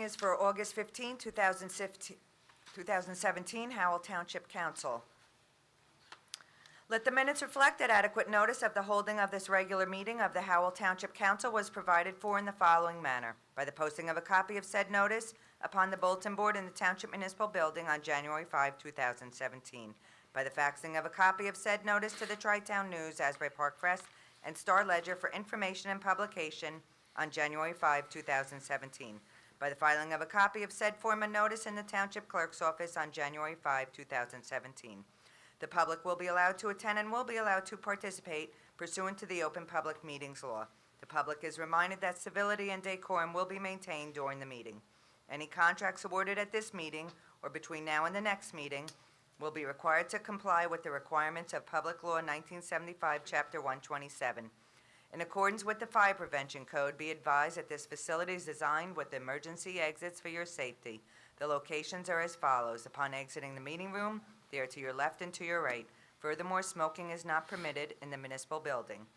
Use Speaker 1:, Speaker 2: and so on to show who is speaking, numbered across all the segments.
Speaker 1: is for August 15, 2017, Howell Township Council. Let the minutes reflect that adequate notice of the holding of this regular meeting of the Howell Township Council was provided for in the following manner: by the posting of a copy of said notice upon the bulletin board in the Township Municipal Building on January 5, 2017, by the faxing of a copy of said notice to the Tri-Town News, Asbury Park Press, and Star Ledger for information and publication on January 5, 2017, by the filing of a copy of said form of notice in the Township Clerk's Office on January 5, 2017. The public will be allowed to attend and will be allowed to participate pursuant to the Open Public Meetings Law. The public is reminded that civility and decorum will be maintained during the meeting. Any contracts awarded at this meeting or between now and the next meeting will be required to comply with the requirements of Public Law 1975, Chapter 127. In accordance with the Fire Prevention Code, be advised that this facility is designed with emergency exits for your safety. The locations are as follows: upon exiting the meeting room, they are to your left and to your right. Furthermore, smoking is not permitted in the municipal building.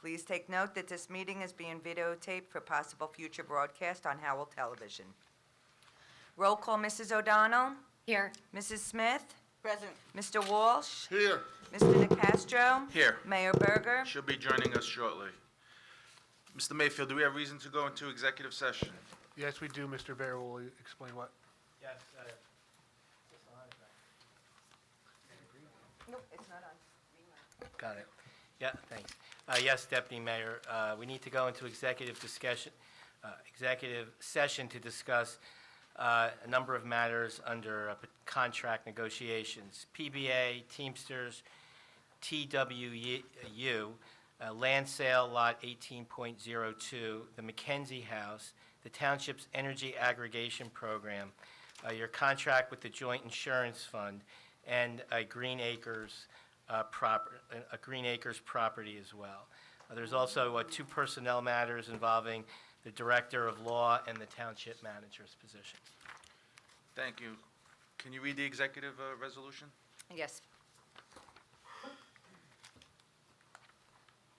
Speaker 1: Please take note that this meeting is being videotaped for possible future broadcast on Howell Television. Roll call: Mrs. O'Donnell?
Speaker 2: Here.
Speaker 1: Mrs. Smith?
Speaker 2: Present.
Speaker 1: Mr. Walsh?
Speaker 3: Here.
Speaker 1: Mr. Nicastro?
Speaker 4: Here.
Speaker 1: Mayor Berger?
Speaker 4: She'll be joining us shortly. Mr. Mayfield, do we have reason to go into executive session?
Speaker 3: Yes, we do. Mr. Bear will explain what.
Speaker 5: Yes,
Speaker 1: Nope, it's not on.
Speaker 5: got it. Yeah, thanks. Yes, Deputy Mayor, we need to go into executive session to discuss a number of matters under contract negotiations. PBA, Teamsters, TWU, land sale lot 18.02, the McKenzie House, the Township's Energy Aggregation Program, your contract with the Joint Insurance Fund, and a Green Acres property as well. There's also two personnel matters involving the Director of Law and the Township Manager's position.
Speaker 4: Thank you. Can you read the executive resolution?
Speaker 1: Yes.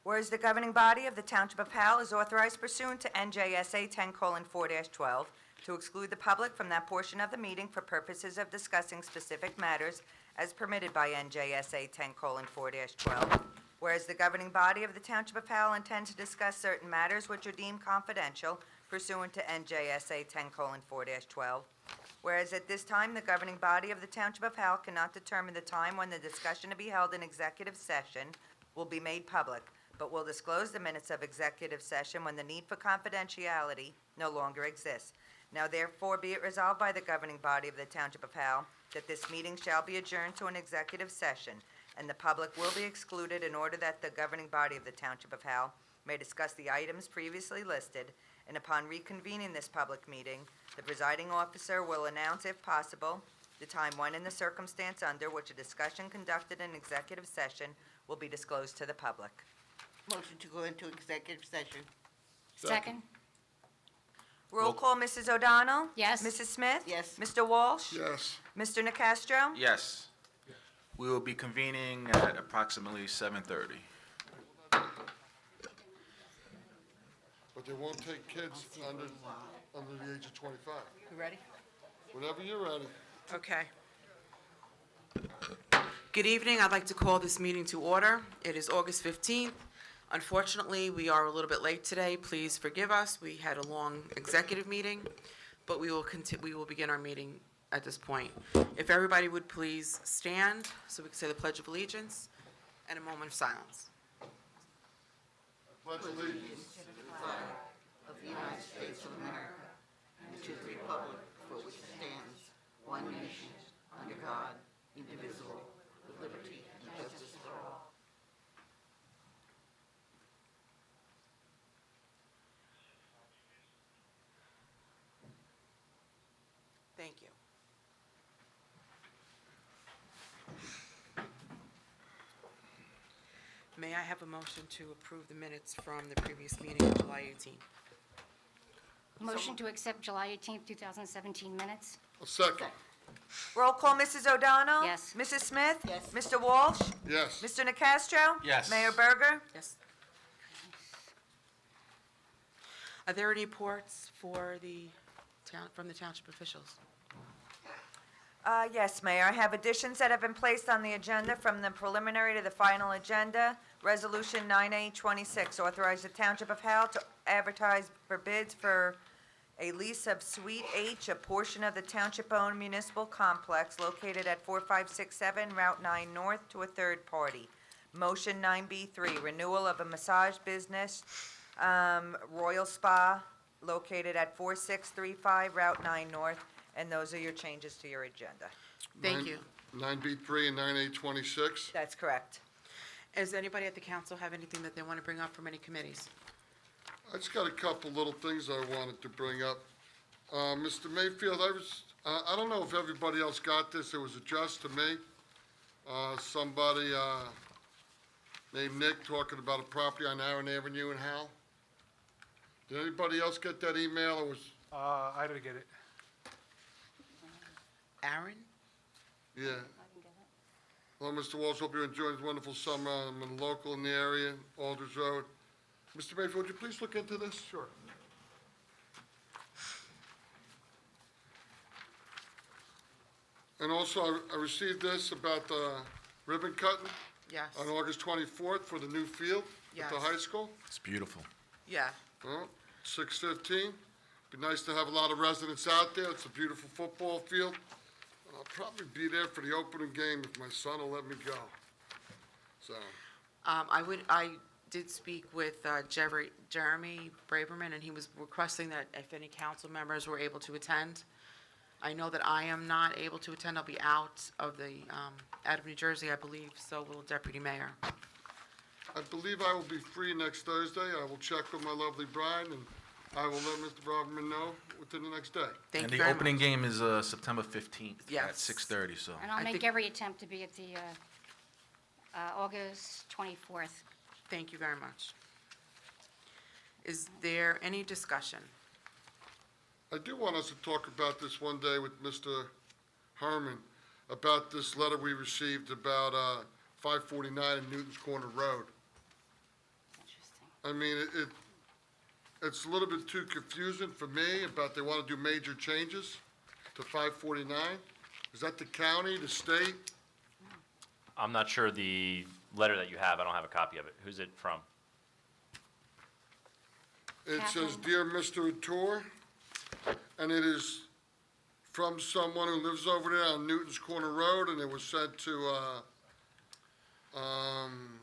Speaker 1: Whereas the governing body of the Township of Howell is authorized pursuant to NJSA 10:4-12 to exclude the public from that portion of the meeting for purposes of discussing specific matters as permitted by NJSA 10:4-12. Whereas the governing body of the Township of Howell intends to discuss certain matters which are deemed confidential pursuant to NJSA 10:4-12. Whereas at this time, the governing body of the Township of Howell cannot determine the time when the discussion to be held in executive session will be made public, but will disclose the minutes of executive session when the need for confidentiality no longer exists. Now therefore be it resolved by the governing body of the Township of Howell that this meeting shall be adjourned to an executive session, and the public will be excluded in order that the governing body of the Township of Howell may discuss the items previously listed, and upon reconvening this public meeting, the presiding officer will announce, if possible, the time when and the circumstance under which a discussion conducted in executive session will be disclosed to the public.
Speaker 2: Motion to go into executive session. Second.
Speaker 1: Roll call: Mrs. O'Donnell?
Speaker 2: Yes.
Speaker 1: Mrs. Smith?
Speaker 2: Yes.
Speaker 1: Mr. Walsh?
Speaker 3: Yes.
Speaker 1: Mr. Nicastro?
Speaker 4: Yes. We will be convening at approximately 7:30.
Speaker 3: But they won't take kids under the age of 25.
Speaker 6: You ready?
Speaker 3: Whenever you're ready.
Speaker 6: Okay. Good evening. I'd like to call this meeting to order. It is August 15th. Unfortunately, we are a little bit late today. Please forgive us. We had a long executive meeting, but we will begin our meeting at this point. If everybody would please stand so we can say the Pledge of Allegiance and a moment of silence.
Speaker 3: Pledge allegiance.
Speaker 2: Of the United States of America and to the republic for which it stands, one nation, under God, indivisible, with liberty and justice for all.
Speaker 6: Thank you. May I have a motion to approve the minutes from the previous meeting of July 18th?
Speaker 2: Motion to accept July 18th, 2017 minutes.
Speaker 3: A second.
Speaker 1: Roll call: Mrs. O'Donnell?
Speaker 2: Yes.
Speaker 1: Mrs. Smith?
Speaker 2: Yes.
Speaker 1: Mr. Walsh?
Speaker 3: Yes.
Speaker 1: Mr. Nicastro?
Speaker 4: Yes.
Speaker 1: Mayor Berger?
Speaker 6: Yes. Are there any reports for the from the township officials?
Speaker 1: Yes, Mayor, I have additions that have been placed on the agenda from the preliminary to the final agenda. Resolution 9826, authorize the Township of Howell to advertise for bids for a lease of Suite H, a portion of the township-owned municipal complex located at 4567 Route 9 North, to a third party. Motion 9B3, renewal of a massage business, Royal Spa, located at 4635 Route 9 North, and those are your changes to your agenda.
Speaker 6: Thank you.
Speaker 3: 9B3 and 9826.
Speaker 1: That's correct.
Speaker 6: Does anybody at the council have anything that they want to bring up from any committees?
Speaker 3: I just got a couple little things I wanted to bring up. Mr. Mayfield, I don't know if everybody else got this, it was addressed to me. Somebody named Nick talking about a property on Aaron Avenue in Howell. Did anybody else get that email? It was,
Speaker 7: I didn't get it.
Speaker 6: Aaron?
Speaker 3: yeah. Well, Mr. Walsh, hope you're enjoying this wonderful summer. I'm a local in the area, Alders Road. Mr. Mayfield, would you please look into this?
Speaker 7: Sure.
Speaker 3: And also, I received this about the ribbon cutting
Speaker 6: Yes.
Speaker 3: on August 24th for the new field at the
Speaker 6: Yes.
Speaker 3: high school.
Speaker 4: It's beautiful.
Speaker 6: Yeah.
Speaker 3: 6:15. Be nice to have a lot of residents out there. It's a beautiful football field. I'll probably be there for the opening game if my son will let me go. So,
Speaker 6: I did speak with Jeremy Braverman, and he was requesting that if any council members were able to attend. I know that I am not able to attend. I'll be out of New Jersey, I believe, so will Deputy Mayor.
Speaker 3: I believe I will be free next Thursday. I will check with my lovely bride, and I will let Mr. Braverman know within the next day.
Speaker 6: Thank
Speaker 4: And
Speaker 6: you
Speaker 4: the
Speaker 6: very
Speaker 4: opening
Speaker 6: much.
Speaker 4: game is September 15th at
Speaker 6: Yes.
Speaker 4: 6:30, so.
Speaker 8: And
Speaker 6: I
Speaker 8: I'll make
Speaker 6: think-
Speaker 8: every attempt to be at the August 24th.
Speaker 6: Thank you very much. Is there any discussion?
Speaker 3: I do want us to talk about this one day with Mr. Herman, about this letter we received about 549 in Newton's Corner Road.
Speaker 8: Interesting.
Speaker 3: I mean, it's a little bit too confusing for me about they want to do major changes to 549. Is that the county, the state?
Speaker 9: I'm not sure the letter that you have, I don't have a copy of it. Who's it from?
Speaker 3: It says,
Speaker 8: Catherine.
Speaker 3: "Dear Mr. Ator," and it is from someone who lives over there on Newton's Corner Road, and it was sent to,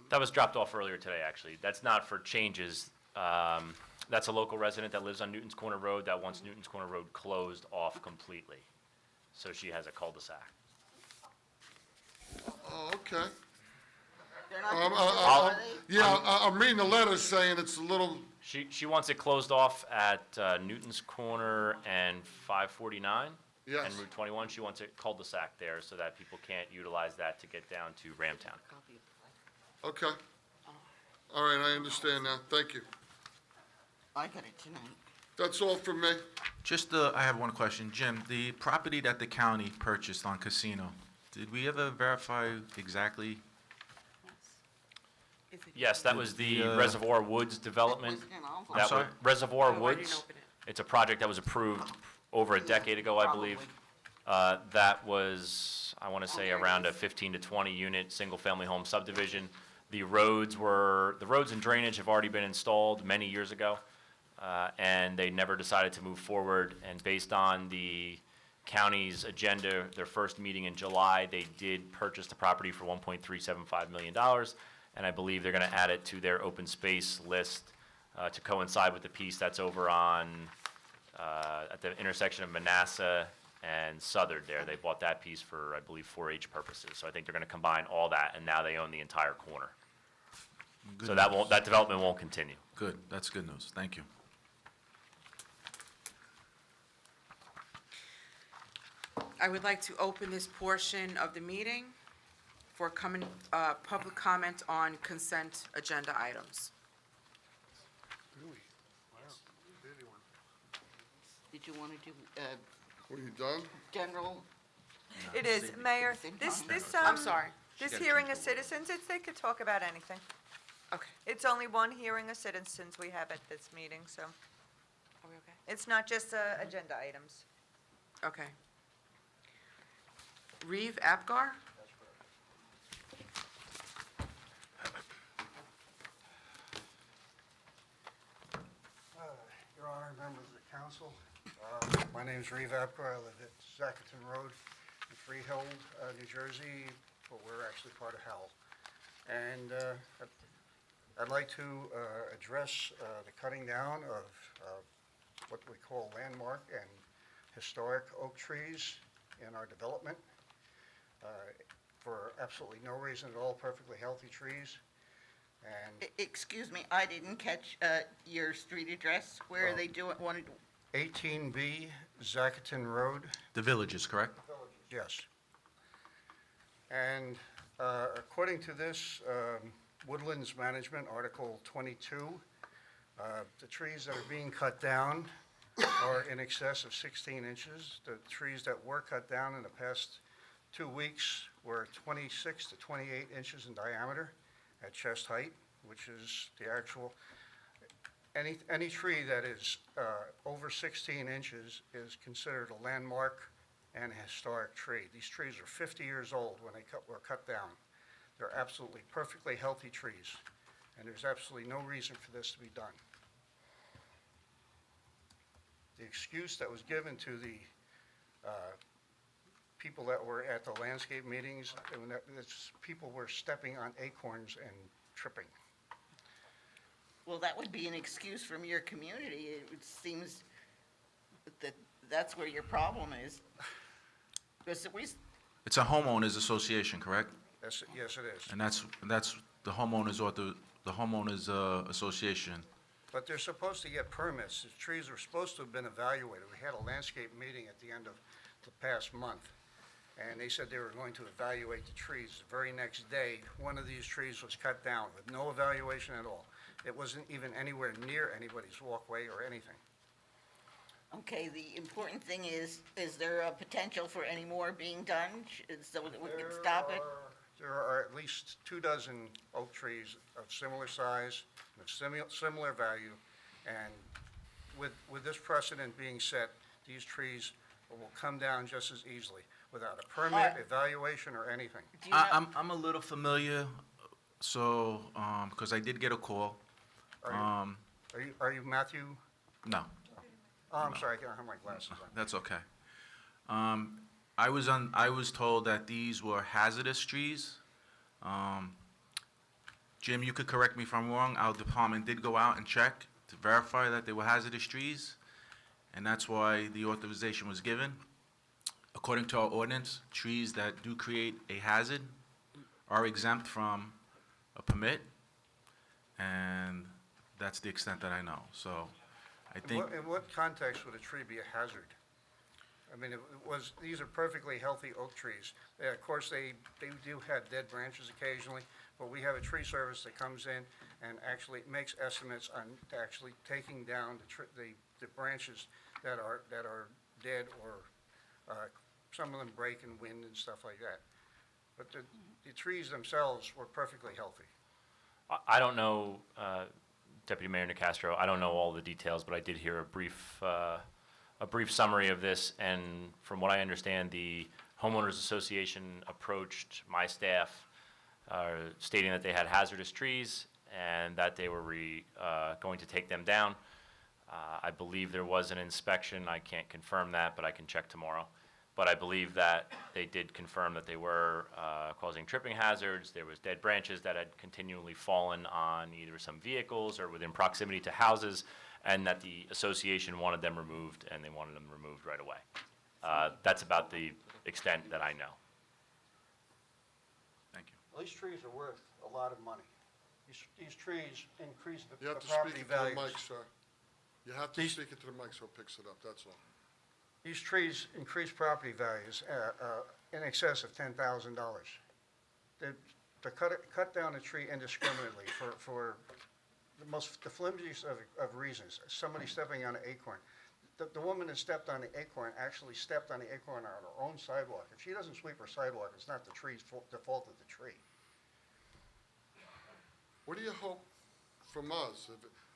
Speaker 9: That was dropped off earlier today, actually. That's not for changes. That's a local resident that lives on Newton's Corner Road that wants Newton's Corner Road closed off completely. So she has a cul-de-sac.
Speaker 3: oh, okay.
Speaker 2: They're not
Speaker 3: Um,
Speaker 2: gonna do it,
Speaker 3: uh,
Speaker 2: are they?
Speaker 3: Yeah, I'm reading the letter saying it's a little,
Speaker 9: She wants it closed off at Newton's Corner and 549
Speaker 3: yes.
Speaker 9: and Route 21. She wants it cul-de-sac there so that people can't utilize that to get down to Ramtown.
Speaker 3: Okay. All right, I understand now. Thank you.
Speaker 2: I got it tonight.
Speaker 3: That's all from me.
Speaker 4: Just, I have one question. Jim, the property that the county purchased on Casino, did we ever verify exactly?
Speaker 6: Is it-
Speaker 9: Yes, that was the
Speaker 4: The,
Speaker 9: Reservoir Woods development.
Speaker 2: It was in an envelope.
Speaker 9: That
Speaker 4: sorry?
Speaker 9: was Reservoir
Speaker 6: Oh, I didn't
Speaker 9: Woods.
Speaker 6: open it.
Speaker 9: It's a project that was approved over a decade ago, I believe. That was, I want to say,
Speaker 2: there it
Speaker 9: around a
Speaker 2: is.
Speaker 9: 15 to 20 unit, single-family home subdivision. The roads and drainage have already been installed many years ago, and they never decided to move forward. And based on the county's agenda, their first meeting in July, they did purchase the property for $1.375 million. And I believe they're going to add it to their open space list to coincide with the piece that's over on, at the intersection of Manassas and Southard there. They bought that piece for, I believe, 4-H purposes. So I think they're going to combine all that, and now they own the entire corner.
Speaker 4: Good
Speaker 9: So that
Speaker 4: news.
Speaker 9: that development won't continue.
Speaker 4: Good, that's good news. Thank you.
Speaker 6: I would like to open this portion of the meeting for public comment on consent agenda items.
Speaker 7: Really? Wow. Busy one.
Speaker 2: Did you want to do,
Speaker 3: Were you done?
Speaker 2: general?
Speaker 1: It is, Mayor, this,
Speaker 6: I'm sorry.
Speaker 1: this hearing of citizens, they could talk about anything.
Speaker 6: Okay.
Speaker 1: It's only one hearing of citizens we have at this meeting, so
Speaker 6: Are we okay?
Speaker 1: It's not just agenda items.
Speaker 6: Okay. Reeve Apgar?
Speaker 10: Your Honor, members of the council, my name is Reeve Apgar. I live at Zackerton Road in Freehold, New Jersey, but we're actually part of Howell. And I'd like to address the cutting down of what we call landmark and historic oak trees in our development for absolutely no reason at all, perfectly healthy trees. And
Speaker 2: Excuse me, I didn't catch your street address. Where are they doing, wanted,
Speaker 10: 18B Zackerton Road.
Speaker 4: The Villages, correct?
Speaker 10: Yes. And according to this, Woodlands Management, Article 22, the trees that are being cut down are in excess of 16 inches. The trees that were cut down in the past 2 weeks were 26 to 28 inches in diameter at chest height, which is the actual, any tree that is over 16 inches is considered a landmark and a historic tree. These trees are 50 years old when they were cut down. They're absolutely perfectly healthy trees, and there's absolutely no reason for this to be done. The excuse that was given to the people that were at the landscape meetings, and that people were stepping on acorns and tripping.
Speaker 2: well, that would be an excuse from your community. It seems that that's where your problem is. Because
Speaker 4: It's a homeowners association, correct?
Speaker 10: Yes, it is.
Speaker 4: And that's the homeowners or the homeowners association.
Speaker 10: But they're supposed to get permits. The trees were supposed to have been evaluated. We had a landscape meeting at the end of the past month, and they said they were going to evaluate the trees. The very next day, one of these trees was cut down with no evaluation at all. It wasn't even anywhere near anybody's walkway or anything.
Speaker 2: Okay, the important thing is there a potential for any more being done, so that we could stop it?
Speaker 10: There are at least 24 oak trees of similar size, of similar value, and with this precedent being set, these trees will come down just as easily without a permit, evaluation, or anything.
Speaker 2: Do you know-
Speaker 4: I'm a little familiar, so, because I did get a call.
Speaker 10: Are you Matthew?
Speaker 4: No,
Speaker 10: Oh, I'm sorry, I don't have my glasses on.
Speaker 4: that's okay. I was told that these were hazardous trees. Jim, you could correct me if I'm wrong. Our department did go out and check to verify that they were hazardous trees, and that's why the authorization was given. According to our ordinance, trees that do create a hazard are exempt from a permit, and that's the extent that I know. So I think,
Speaker 10: In what context would a tree be a hazard? I mean, these are perfectly healthy oak trees. Of course, they do have dead branches occasionally, but we have a tree service that comes in and actually makes estimates on actually taking down the branches that are dead, or some of them break in wind and stuff like that. But the trees themselves were perfectly healthy.
Speaker 9: I don't know, Deputy Mayor Nicastro, I don't know all the details, but I did hear a brief summary of this, and from what I understand, the homeowners association approached my staff stating that they had hazardous trees and that they were going to take them down. I believe there was an inspection. I can't confirm that, but I can check tomorrow. But I believe that they did confirm that they were causing tripping hazards. There was dead branches that had continually fallen on either some vehicles or within proximity to houses, and that the association wanted them removed, and they wanted them removed right away. That's about the extent that I know.
Speaker 4: thank you.
Speaker 10: Well, these trees are worth a lot of money. These trees increase
Speaker 3: You
Speaker 10: the
Speaker 3: have to speak
Speaker 10: property
Speaker 3: into the
Speaker 10: values.
Speaker 3: mic, sir. You have to
Speaker 10: These-
Speaker 3: speak into the mic so it picks it up, that's all.
Speaker 10: These trees increase property values in excess of $10,000. To cut down a tree indiscriminately for the flimsiest of reasons, somebody stepping on an acorn. The woman that stepped on the acorn actually stepped on the acorn on her own sidewalk. If she doesn't sweep her sidewalk, it's not the fault of the tree.
Speaker 3: What do you hope from us?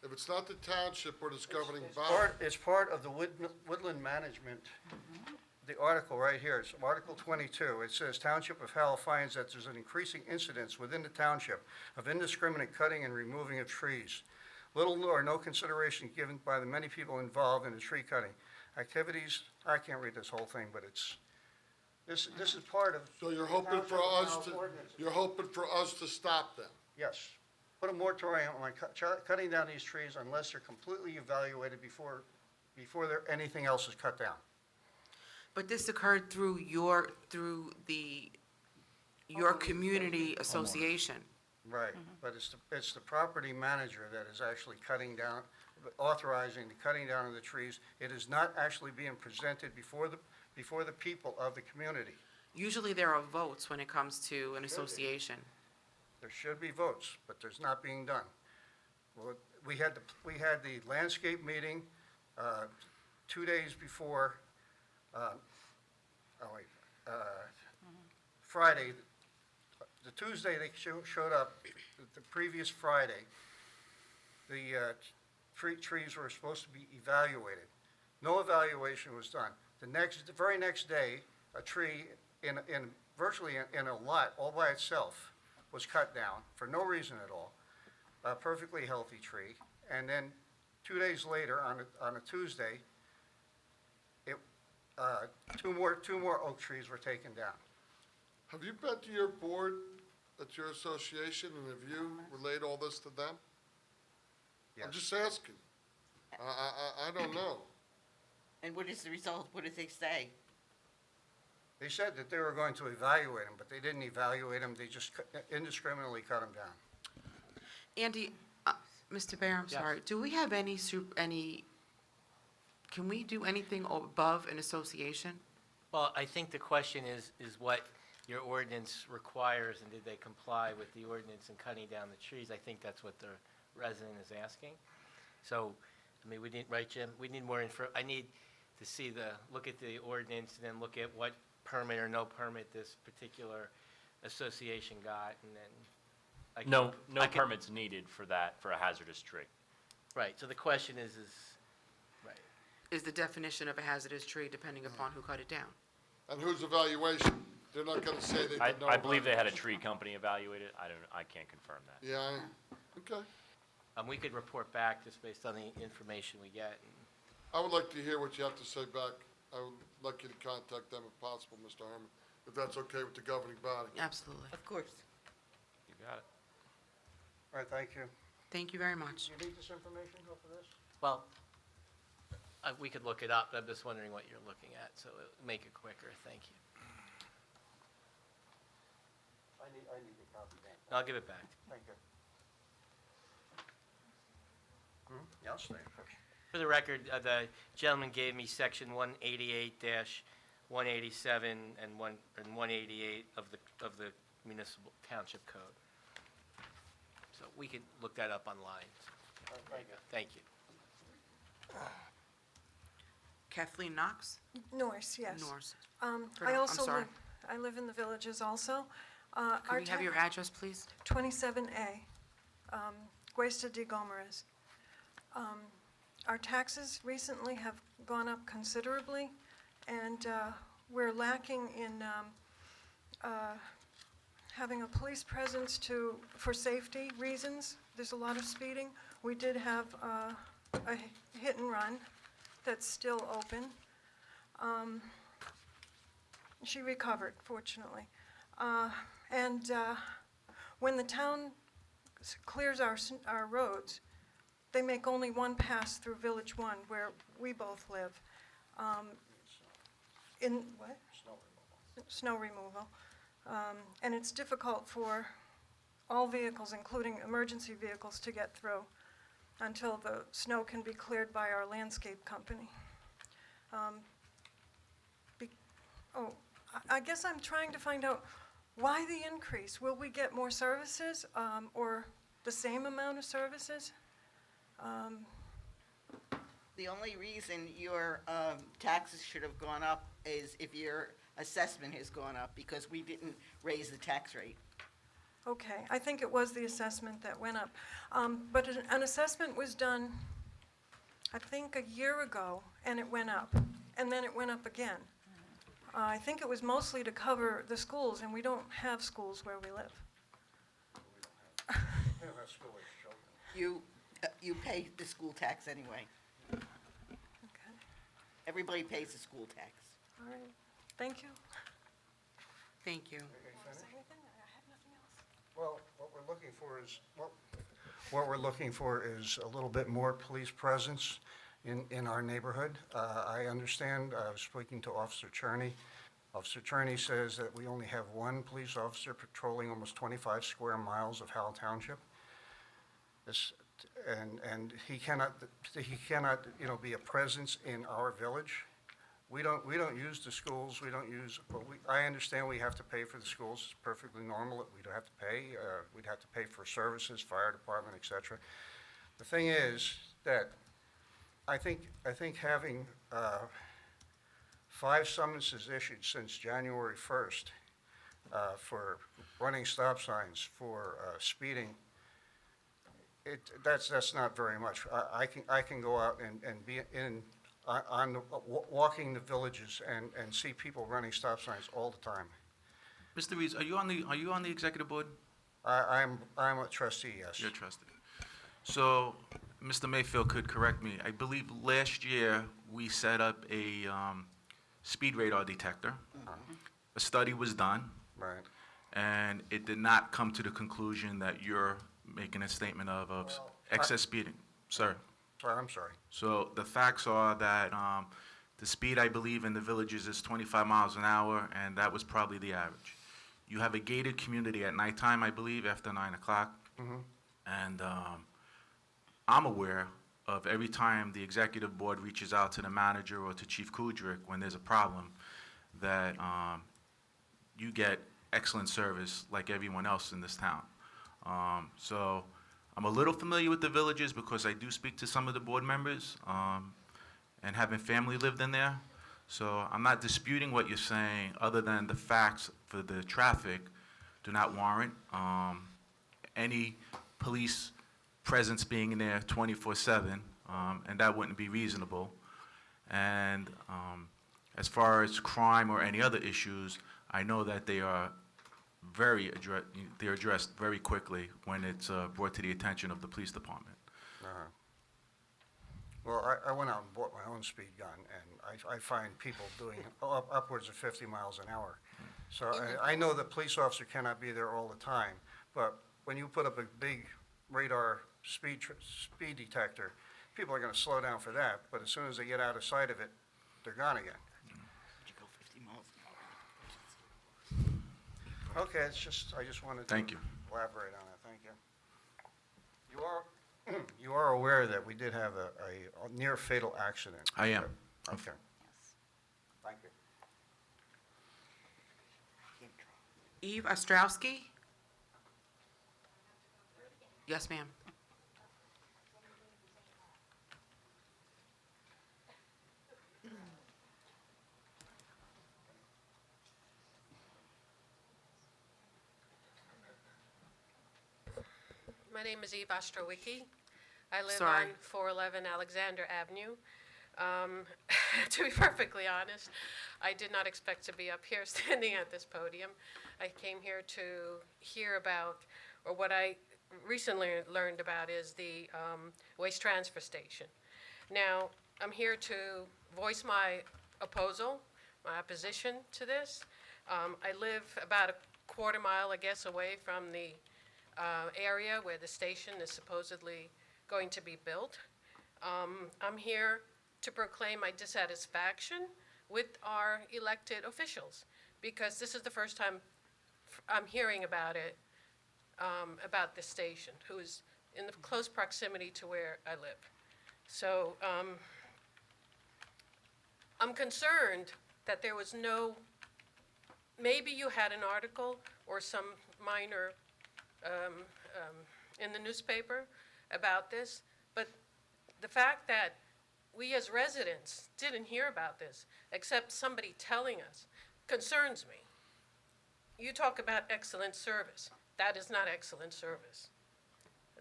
Speaker 3: If it's not the township or this governing
Speaker 10: It's
Speaker 3: body,
Speaker 10: it's part of the woodland management, the article right here, it's Article 22. It says, "Township of Howell finds that there's an increasing incidence within the township of indiscriminate cutting and removing of trees. Little or no consideration given by the many people involved in the tree cutting activities." I can't read this whole thing, but this is part of.
Speaker 3: so you're hoping for us to, you're hoping for us to stop them?
Speaker 10: Yes. Put a moratorium on cutting down these trees unless they're completely evaluated before anything else is cut down.
Speaker 6: But this occurred through your community association.
Speaker 10: Right, but it's the property manager that is actually cutting down, authorizing the cutting down of the trees. It is not actually being presented before the people of the community.
Speaker 6: Usually there are votes when it comes to an association.
Speaker 10: There should be votes, but there's not being done. Well, we had the landscape meeting 2 days before, Friday. The Tuesday they showed up, the previous Friday, the trees were supposed to be evaluated. No evaluation was done. The very next day, a tree virtually in a lot all by itself was cut down for no reason at all, a perfectly healthy tree. And then 2 days later, on a Tuesday, two more oak trees were taken down.
Speaker 3: Have you been to your board at your association, and have you relayed all this to them? I'm
Speaker 2: Yes.
Speaker 3: just asking. I don't know.
Speaker 2: And what is the result? What did they say?
Speaker 10: They said that they were going to evaluate them, but they didn't evaluate them, they just indiscriminately cut them down.
Speaker 6: Andy, Mr. Bear, I'm
Speaker 5: Yes.
Speaker 6: sorry, do we have can we do anything above an association?
Speaker 5: Well, I think the question is what your ordinance requires, and did they comply with the ordinance in cutting down the trees? I think that's what the resident is asking. So, I mean, we need, right, Jim? We need more info. I need to see look at the ordinance, and then look at what permit or no permit this particular association got, and then I can...
Speaker 9: No
Speaker 5: I can-
Speaker 9: permits needed for that, for a hazardous tree.
Speaker 5: Right, so the question is, right.
Speaker 6: Is the definition of a hazardous tree depending upon who cut it down?
Speaker 3: And whose evaluation? They're not gonna say they did no.
Speaker 9: I believe they had a
Speaker 3: evaluation.
Speaker 9: tree company evaluate it. I can't confirm that.
Speaker 3: Yeah, okay.
Speaker 5: We could report back just based on the information we get.
Speaker 3: I would like to hear what you have to say back. I would like you to contact them if possible, Mr. Herman, if that's okay with the governing body.
Speaker 6: Absolutely.
Speaker 2: Of course.
Speaker 9: You got it.
Speaker 10: All right, thank you.
Speaker 6: Thank you very much.
Speaker 10: Do you need this information, go for this?
Speaker 5: Well, we could look it up, but I'm just wondering what you're looking at, so it'll make it quicker. Thank you.
Speaker 10: I need a copy then.
Speaker 5: I'll give it back.
Speaker 10: Thank you. Yeah, I'll stay.
Speaker 5: For the record, the gentleman gave me section 188-187 and 188 of the municipal township code. So we can look that up online. Thank you.
Speaker 6: Kathleen Knox?
Speaker 11: Norse, yes.
Speaker 6: Norse.
Speaker 11: I
Speaker 6: I'm
Speaker 11: also
Speaker 6: sorry.
Speaker 11: live, I live in the Villages also.
Speaker 6: Can we have your address, please?
Speaker 11: 27A, Cuesta de Gomeres. Our taxes recently have gone up considerably, and we're lacking in having a police presence for safety reasons. There's a lot of speeding. We did have a hit and run that's still open. She recovered, fortunately. And when the town clears our roads, they make only one pass through Village 1, where we both live. In, what? Snow removal. And it's difficult for all vehicles, including emergency vehicles, to get through until the snow can be cleared by our landscape company. I guess I'm trying to find out why the increase. Will we get more services or the same amount of services?
Speaker 2: The only reason your taxes should have gone up is if your assessment has gone up, because we didn't raise the tax rate.
Speaker 11: Okay, I think it was the assessment that went up. But an assessment was done, I think, a year ago, and it went up, and then it went up again. I think it was mostly to cover the schools, and we don't have schools where we live.
Speaker 10: We don't have school-age children.
Speaker 2: You pay the school tax anyway.
Speaker 11: Okay,
Speaker 10: Everybody pays the school tax.
Speaker 11: all right, thank you.
Speaker 6: Thank you.
Speaker 11: Is there anything? I have nothing else.
Speaker 10: Well, what we're looking for is a little bit more police presence in our neighborhood. I understand, I was speaking to Officer Cherney. Officer Cherney says that we only have one police officer patrolling almost 25 square miles of Howell Township. And he cannot, you know, be a presence in our village. We don't use the schools, we don't use, but I understand we have to pay for the schools, it's perfectly normal that we'd have to pay. We'd have to pay for services, fire department, et cetera. The thing is that I think having 5 summonses issued since January 1st for running stop signs, for speeding, that's not very much. I can go out and be walking the villages and see people running stop signs all the time.
Speaker 4: Mr. Reeves, are you on the executive board?
Speaker 10: I'm a trustee, yes.
Speaker 4: You're a trustee. So, Mr. Mayfield could correct me. I believe last year we set up a speed radar detector. A study was done,
Speaker 10: Right.
Speaker 4: and it did not come to the conclusion that you're making a statement of
Speaker 10: Well,
Speaker 4: excess speeding. Sir.
Speaker 10: Sorry, I'm sorry.
Speaker 4: So the facts are that the speed, I believe, in the villages is 25 miles an hour, and that was probably the average. You have a gated community at nighttime, I believe, after 9 o'clock. And I'm aware of every time the executive board reaches out to the manager or to Chief Kudrick when there's a problem, that you get excellent service like everyone else in this town. So I'm a little familiar with the villages because I do speak to some of the board members, and having family lived in there. So I'm not disputing what you're saying, other than the facts for the traffic do not warrant any police presence being in there 24/7, and that wouldn't be reasonable. And as far as crime or any other issues, I know that they are they're addressed very quickly when it's brought to the attention of the police department.
Speaker 10: Well, I went out and bought my own speed gun, and I find people doing upwards of 50 miles an hour. So I know the police officer cannot be there all the time, but when you put up a big radar speed detector, people are going to slow down for that, but as soon as they get out of sight of it, they're gone again.
Speaker 2: You go 50 miles an hour.
Speaker 10: Okay, I just wanted to
Speaker 4: Thank you.
Speaker 10: elaborate on it, thank you. You are aware that we did have a near fatal accident?
Speaker 4: I am.
Speaker 10: Okay,
Speaker 2: Yes.
Speaker 10: thank you.
Speaker 6: Eve Ostrowski? Yes, ma'am.
Speaker 12: My name is Eve Ostrowicki. I live
Speaker 6: Sorry.
Speaker 12: on 411 Alexander Avenue. To be perfectly honest, I did not expect to be up here standing at this podium. I came here to hear about, or what I recently learned about is the waste transfer station. Now, I'm here to voice my opposition to this. I live about a quarter mile, I guess, away from the area where the station is supposedly going to be built. I'm here to proclaim my dissatisfaction with our elected officials, because this is the first time I'm hearing about it, about this station, who is in the close proximity to where I live. So I'm concerned that there was no, maybe you had an article or some minor in the newspaper about this, but the fact that we as residents didn't hear about this, except somebody telling us, concerns me. You talk about excellent service. That is not excellent service.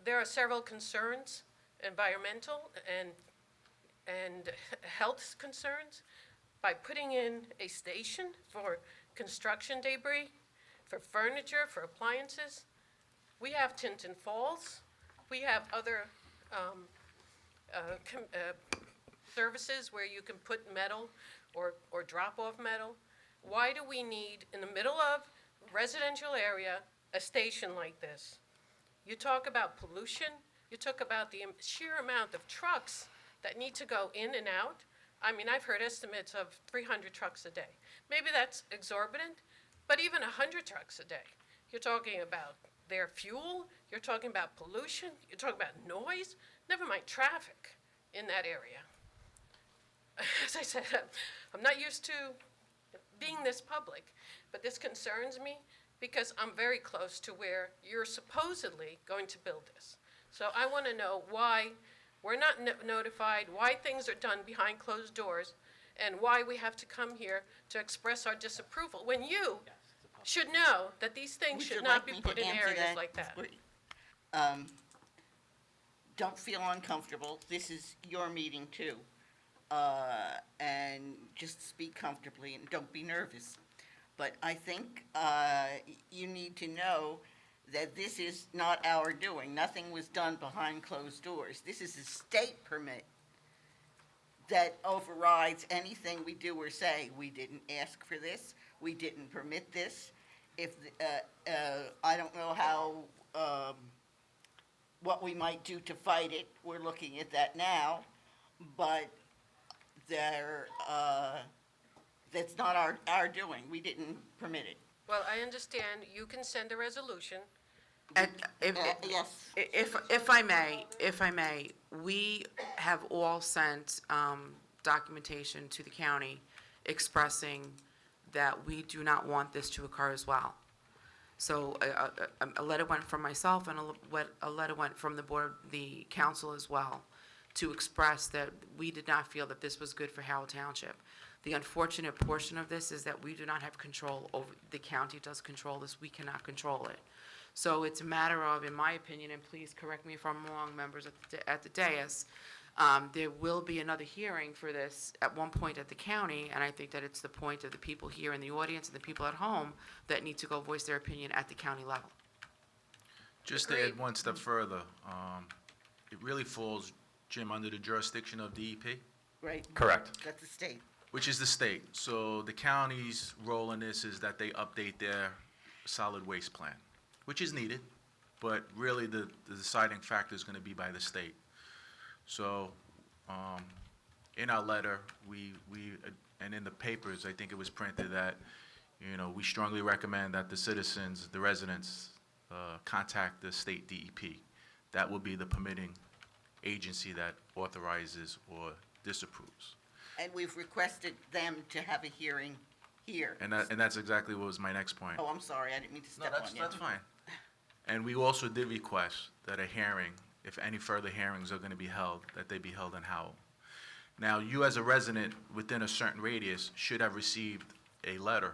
Speaker 12: There are several concerns, environmental and health concerns. By putting in a station for construction debris, for furniture, for appliances, we have Tinton Falls, we have other services where you can put metal or drop off metal. Why do we need, in the middle of residential area, a station like this? You talk about pollution, you talk about the sheer amount of trucks that need to go in and out. I mean, I've heard estimates of 300 trucks a day. Maybe that's exorbitant, but even 100 trucks a day. You're talking about their fuel, you're talking about pollution, you're talking about noise, never mind traffic in that area. As I said, I'm not used to being this public, but this concerns me because I'm very close to where you're supposedly going to build this. So I want to know why we're not notified, why things are done behind closed doors, and why we have to come here to express our disapproval, when you should know that these things
Speaker 2: Would you
Speaker 12: should not
Speaker 2: like
Speaker 12: be
Speaker 2: me
Speaker 12: put
Speaker 2: to
Speaker 12: in
Speaker 2: answer
Speaker 12: areas like that.
Speaker 2: Don't feel uncomfortable. This is your meeting too. And just speak comfortably and don't be nervous. But I think you need to know that this is not our doing. Nothing was done behind closed doors. This is a state permit that overrides anything we do or say. We didn't ask for this. We didn't permit this. If I don't know how what we might do to fight it. We're looking at that now, but that's not our doing. We didn't permit it.
Speaker 12: Well, I understand you can send a resolution.
Speaker 6: And
Speaker 2: Yes.
Speaker 6: if I may, we have all sent documentation to the county expressing that we do not want this to occur as well. So a letter went from myself and a letter went from the council as well to express that we did not feel that this was good for Howell Township. The unfortunate portion of this is that we do not have control over, the county does control this, we cannot control it. So it's a matter of, in my opinion, and please correct me if I'm wrong, members at the dais, there will be another hearing for this at one point at the county, and I think that it's the point of the people here in the audience and the people at home that need to go voice their opinion at the county level.
Speaker 4: Just to add one step further, it really falls, Jim, under the jurisdiction of DEP,
Speaker 2: Right?
Speaker 9: Correct.
Speaker 2: That's the state.
Speaker 4: which is the state. So the county's role in this is that they update their solid waste plan, which is needed, but really the deciding factor is going to be by the state. So in our letter, and in the papers, I think it was printed that, we strongly recommend that the citizens, the residents, contact the state DEP. That will be the permitting agency that authorizes or disapproves.
Speaker 2: And we've requested them to have a hearing here.
Speaker 4: And that's exactly what was my next point.
Speaker 2: Oh, I'm sorry, I didn't mean to
Speaker 4: No,
Speaker 2: step on you.
Speaker 4: that's fine. And we also did request that a hearing, if any further hearings are going to be held, that they be held in Howell. Now, you as a resident within a certain radius should have received a letter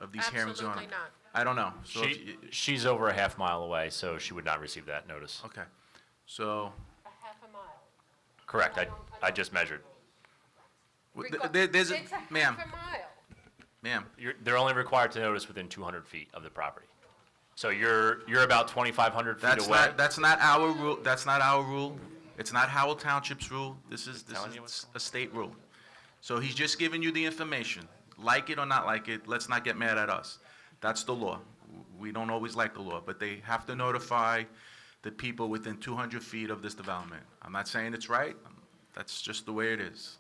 Speaker 4: of these hearings on.
Speaker 12: Absolutely not.
Speaker 4: I don't know. So if you-
Speaker 9: She's over a half mile away, so she would not receive that notice.
Speaker 4: Okay, so,
Speaker 12: A half a mile.
Speaker 9: Correct, I just measured.
Speaker 4: there's,
Speaker 12: It's a
Speaker 4: ma'am,
Speaker 12: half a mile.
Speaker 4: ma'am,
Speaker 9: They're only required to notice within 200 feet of the property. So you're about 2,500 feet away.
Speaker 4: that's not our rule, that's not our rule. It's not Howell Township's rule. This is
Speaker 9: Telling you what's
Speaker 4: a state rule. So he's just giving you the information. Like it or not like it, let's not get mad at us. That's the law. We don't always like the law, but they have to notify the people within 200 feet of this development. I'm not saying it's right. That's just the way it is.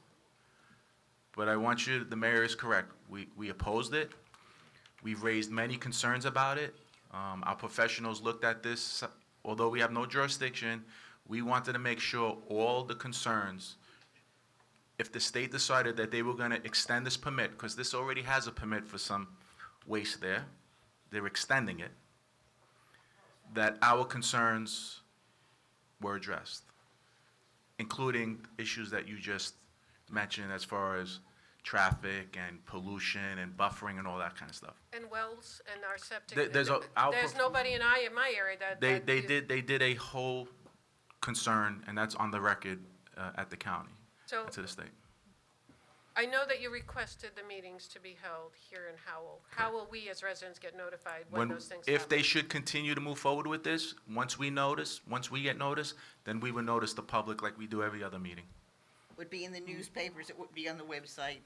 Speaker 4: But I want you, the mayor is correct. We opposed it. We've raised many concerns about it. Our professionals looked at this. Although we have no jurisdiction, we wanted to make sure all the concerns, if the state decided that they were going to extend this permit, because this already has a permit for some waste there, they're extending it, that our concerns were addressed, including issues that you just mentioned as far as traffic and pollution and buffering and all that kind of stuff.
Speaker 12: And wells and our septic.
Speaker 4: There's
Speaker 12: nobody in my area that.
Speaker 4: They did a whole concern, and that's on the record at the county,
Speaker 12: So
Speaker 4: and to the state.
Speaker 12: I know that you requested the meetings to be held here in Howell. How will we as residents get notified when those things happen?
Speaker 4: If they should continue to move forward with this, once we get notice, then we would notice the public like we do every other meeting.
Speaker 2: Would be in the newspapers, it would be on the website.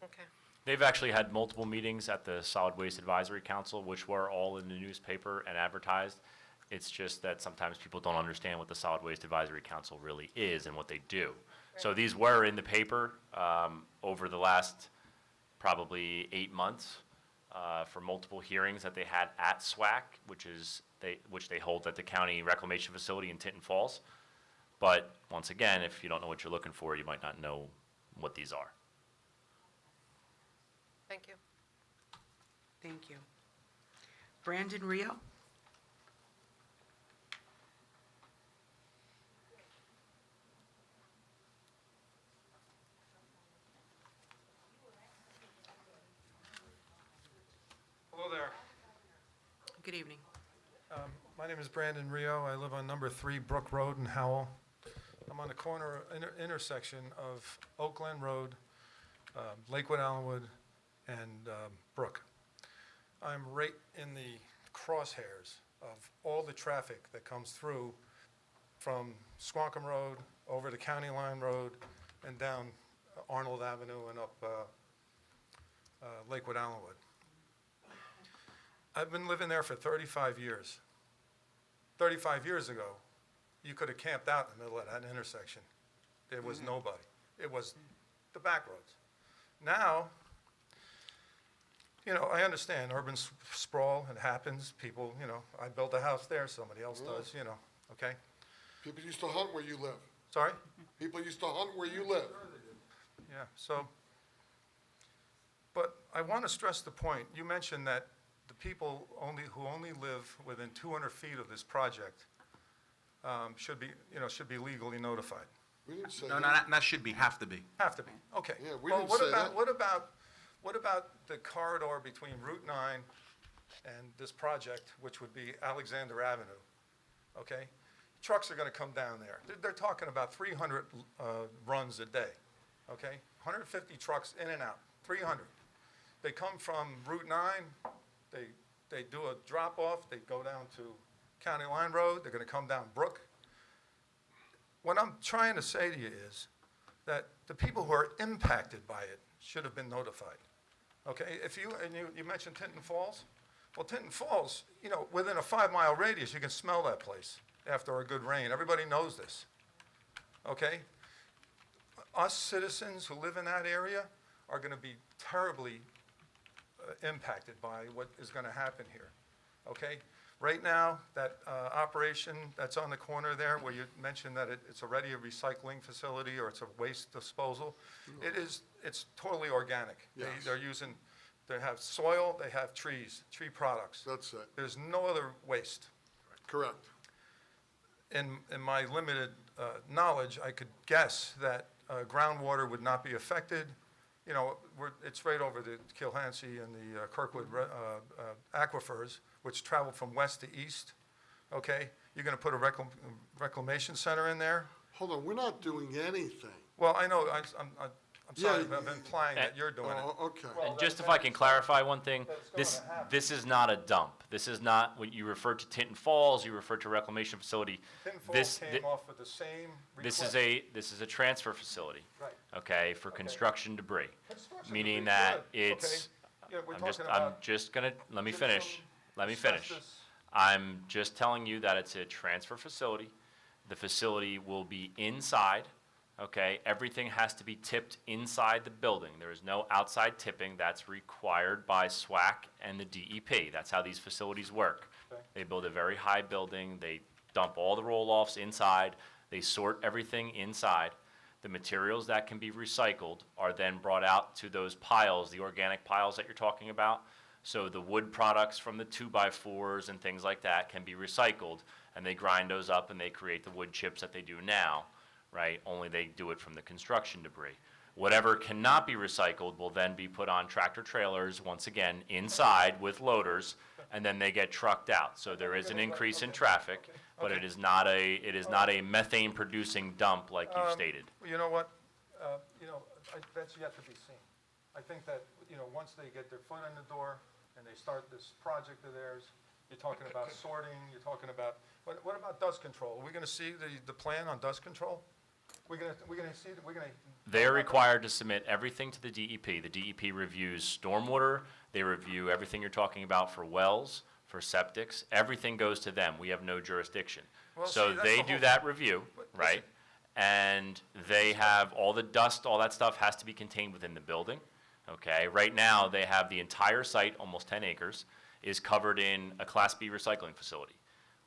Speaker 12: Okay.
Speaker 9: They've actually had multiple meetings at the Solid Waste Advisory Council, which were all in the newspaper and advertised. It's just that sometimes people don't understand what the Solid Waste Advisory Council really is and what they do. So these were in the paper over the last probably 8 months for multiple hearings that they had at SWAC, which they hold at the county reclamation facility in Tinton Falls. But once again, if you don't know what you're looking for, you might not know what these are.
Speaker 12: Thank you.
Speaker 6: Thank you. Brandon Rio?
Speaker 7: Hello there.
Speaker 6: Good evening.
Speaker 7: My name is Brandon Rio. I live on number 3 Brook Road in Howell. I'm on the corner intersection of Oak Glen Road, Lakewood Allenwood, and Brook. I'm right in the crosshairs of all the traffic that comes through from Squonkam Road over to County Line Road and down Arnold Avenue and up Lakewood Allenwood. I've been living there for 35 years. 35 years ago, you could have camped out in the middle of that intersection. There was nobody. It was the back roads. Now, you know, I understand urban sprawl, it happens. People, you know, I built a house there, somebody else does, you know, okay?
Speaker 3: People used to hunt where you live.
Speaker 7: Sorry?
Speaker 3: People used to hunt where you live.
Speaker 7: Yeah, so, but I want to stress the point. You mentioned that the people who only live within 200 feet of this project should be legally notified.
Speaker 3: We didn't say
Speaker 4: No,
Speaker 3: that.
Speaker 4: not should be, have to be.
Speaker 7: Have to be, okay.
Speaker 3: Yeah, we
Speaker 7: Well,
Speaker 3: didn't
Speaker 7: what
Speaker 3: say
Speaker 7: about-
Speaker 3: that.
Speaker 7: What about the corridor between Route 9 and this project, which would be Alexander Avenue, okay? Trucks are gonna come down there. They're talking about 300 runs a day, okay? 150 trucks in and out, 300. They come from Route 9, they do a drop-off, they go down to County Line Road, they're gonna come down Brook. What I'm trying to say to you is that the people who are impacted by it should have been notified, okay? You mentioned Tinton Falls. Well, Tinton Falls, you know, within a 5-mile radius, you can smell that place after a good rain. Everybody knows this, okay? Us citizens who live in that area are gonna be terribly impacted by what is going to happen here, okay? Right now, that operation that's on the corner there, where you mentioned that it's already a recycling facility or it's a waste disposal, it's totally organic.
Speaker 3: Yes.
Speaker 7: They have soil, they have trees, tree products.
Speaker 3: That's it.
Speaker 7: There's no other waste.
Speaker 3: Correct.
Speaker 7: In my limited knowledge, I could guess that groundwater would not be affected. You know, it's right over the Kilhancy and the Kirkwood aquifers, which travel from west to east, okay? You're gonna put a reclamation center in there?
Speaker 3: Hold on, we're not doing anything.
Speaker 7: Well, I know, I'm sorry,
Speaker 3: Yeah,
Speaker 7: I'm implying that you're doing it.
Speaker 3: Oh, okay.
Speaker 7: Well,
Speaker 9: And just
Speaker 7: that-
Speaker 9: if I can clarify one thing,
Speaker 7: That's gonna happen.
Speaker 9: this is not a dump. This is not, when you referred to Tinton Falls, you referred to reclamation facility.
Speaker 7: Tinton
Speaker 9: This-
Speaker 7: Falls came off with the same
Speaker 9: This
Speaker 7: request.
Speaker 9: is a transfer facility,
Speaker 7: Right.
Speaker 9: okay, for construction debris.
Speaker 7: Construction
Speaker 9: Meaning
Speaker 7: debris,
Speaker 9: that
Speaker 7: good,
Speaker 9: it's,
Speaker 7: okay. Yeah, we're
Speaker 9: I'm
Speaker 7: talking
Speaker 9: I'm
Speaker 7: about
Speaker 9: just gonna, let me
Speaker 7: gypsum,
Speaker 9: finish. Let me finish.
Speaker 7: asbestos.
Speaker 9: I'm just telling you that it's a transfer facility. The facility will be inside, okay? Everything has to be tipped inside the building. There is no outside tipping. That's required by SWAC and the DEP. That's how these facilities work.
Speaker 7: Okay.
Speaker 9: They build a very high building. They dump all the roll-offs inside. They sort everything inside. The materials that can be recycled are then brought out to those piles, the organic piles that you're talking about. So the wood products from the 2x4s and things like that can be recycled, and they grind those up and they create the wood chips that they do now, right? Only they do it from the construction debris. Whatever cannot be recycled will then be put on tractor trailers, once again, inside with loaders, and then they get trucked out. So there is an increase in traffic, but it is not a methane-producing dump like you stated.
Speaker 7: You know what? That's yet to be seen. I think that, once they get their foot in the door and they start this project of theirs, you're talking about sorting, you're talking about, what about dust control? Are we gonna see the plan on dust control? We're gonna see,
Speaker 9: They're required to submit everything to the DEP. The DEP reviews stormwater, they review everything you're talking about for wells, for septics, everything goes to them. We have no jurisdiction.
Speaker 7: Well,
Speaker 9: So
Speaker 7: see, that's
Speaker 9: they
Speaker 7: the
Speaker 9: do
Speaker 7: whole-
Speaker 9: that review, right? And they have all the dust, all that stuff has to be contained within the building, okay? Right now, they have the entire site, almost 10 acres, is covered in a Class B recycling facility.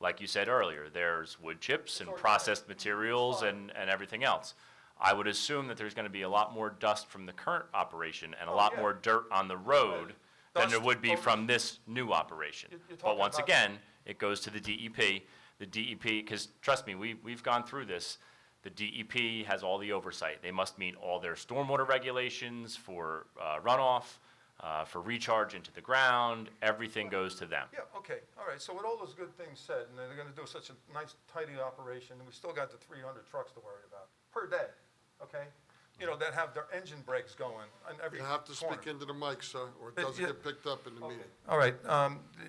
Speaker 9: Like you said earlier, there's wood chips and processed materials and everything else. I would assume that there's gonna be a lot more dust from the current operation and a lot
Speaker 7: yeah.
Speaker 9: more dirt on the road than there
Speaker 7: Dust,
Speaker 9: would be
Speaker 7: odors.
Speaker 9: from this new operation.
Speaker 7: You're
Speaker 9: But
Speaker 7: talking
Speaker 9: once
Speaker 7: about-
Speaker 9: again, it goes to the DEP. The DEP, because trust me, we've gone through this. The DEP has all the oversight. They must meet all their stormwater regulations for runoff, for recharge into the ground. Everything goes to them.
Speaker 7: Yeah, okay, all right, so with all those good things said, and they're gonna do such a nice tidy operation, and we still got the 300 trucks to worry about per day, okay? That have their engine brakes going on every
Speaker 3: You have to
Speaker 7: corner.
Speaker 3: speak into the mic, sir, or it
Speaker 7: Yeah.
Speaker 3: doesn't get picked up in the meeting.
Speaker 7: All right,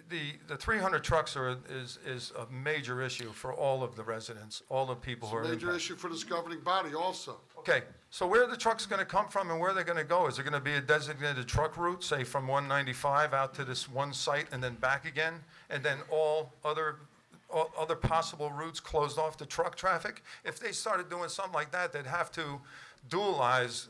Speaker 7: the 300 trucks is a major issue for all of the residents, all the people who are
Speaker 3: It's a major
Speaker 7: impacted.
Speaker 3: issue for this governing body also.
Speaker 7: Okay, so where are the trucks gonna come from and where are they gonna go? Is there gonna be a designated truck route, say from 195 out to this one site and then back again? And then all other possible routes closed off to truck traffic? If they started doing something like that, they'd have to dualize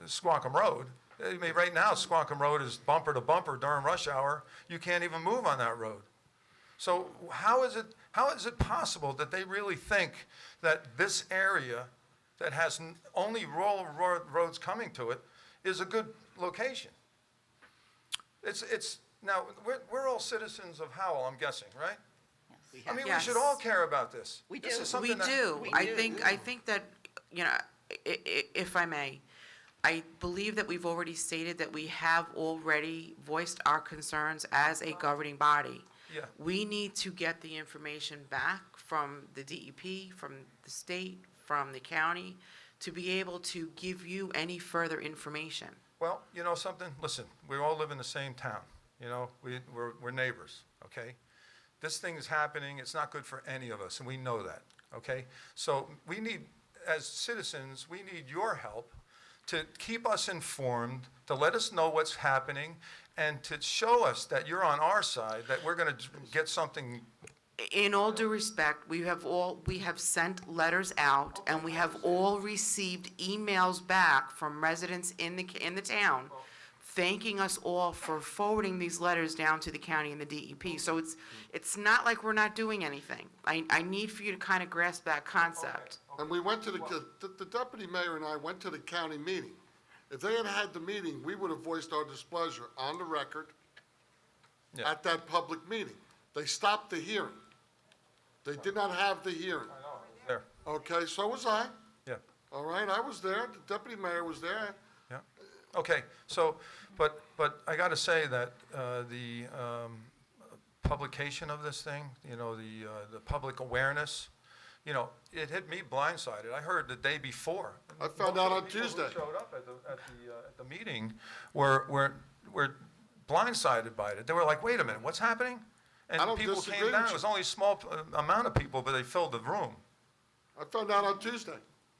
Speaker 7: Squonkam Road. I mean, right now, Squonkam Road is bumper to bumper during rush hour. You can't even move on that road. So how is it possible that they really think that this area that has only rural roads coming to it is a good location? Now, we're all citizens of Howell, I'm guessing, right? I mean, we
Speaker 6: Yes.
Speaker 7: should all care about this.
Speaker 2: We
Speaker 7: This
Speaker 2: do.
Speaker 7: is
Speaker 6: We
Speaker 7: something that-
Speaker 6: do.
Speaker 2: We
Speaker 6: I
Speaker 2: do.
Speaker 6: think that, if I may, I believe that we've already stated that we have already voiced our concerns as a governing body.
Speaker 7: Yeah.
Speaker 6: We need to get the information back from the DEP, from the state, from the county, to be able to give you any further information.
Speaker 7: Well, you know something? Listen, we all live in the same town, we're neighbors, okay? This thing is happening, it's not good for any of us, and we know that, okay? So we need, as citizens, we need your help to keep us informed, to let us know what's happening, and to show us that you're on our side, that we're gonna get something.
Speaker 6: In all due respect, we have sent letters out, and we have all received emails back from residents in the town, thanking us all for forwarding these letters down to the county and the DEP. So it's not like we're not doing anything. I need for you to kind of grasp that concept.
Speaker 3: And we went to the deputy mayor and I went to the county meeting. If they had had the meeting, we would have voiced our displeasure on the record
Speaker 7: Yeah.
Speaker 3: at that public meeting. They stopped the hearing. They did not have the hearing.
Speaker 7: There,
Speaker 3: Okay, so was I.
Speaker 7: yeah.
Speaker 3: All right, I was there. The deputy mayor was there.
Speaker 7: Yeah, okay, so, but I gotta say that the publication of this thing, the public awareness, it hit me blindsided. I heard the day before.
Speaker 3: I found out on
Speaker 7: Most of the people
Speaker 3: Tuesday.
Speaker 7: who showed up at the meeting were blindsided by it. They were like, wait a minute, what's happening?
Speaker 3: I
Speaker 7: And
Speaker 3: don't
Speaker 7: people
Speaker 3: disagree
Speaker 7: came down,
Speaker 3: with
Speaker 7: it was
Speaker 3: you.
Speaker 7: only a small amount of people, but they filled the room.
Speaker 3: I found out on Tuesday.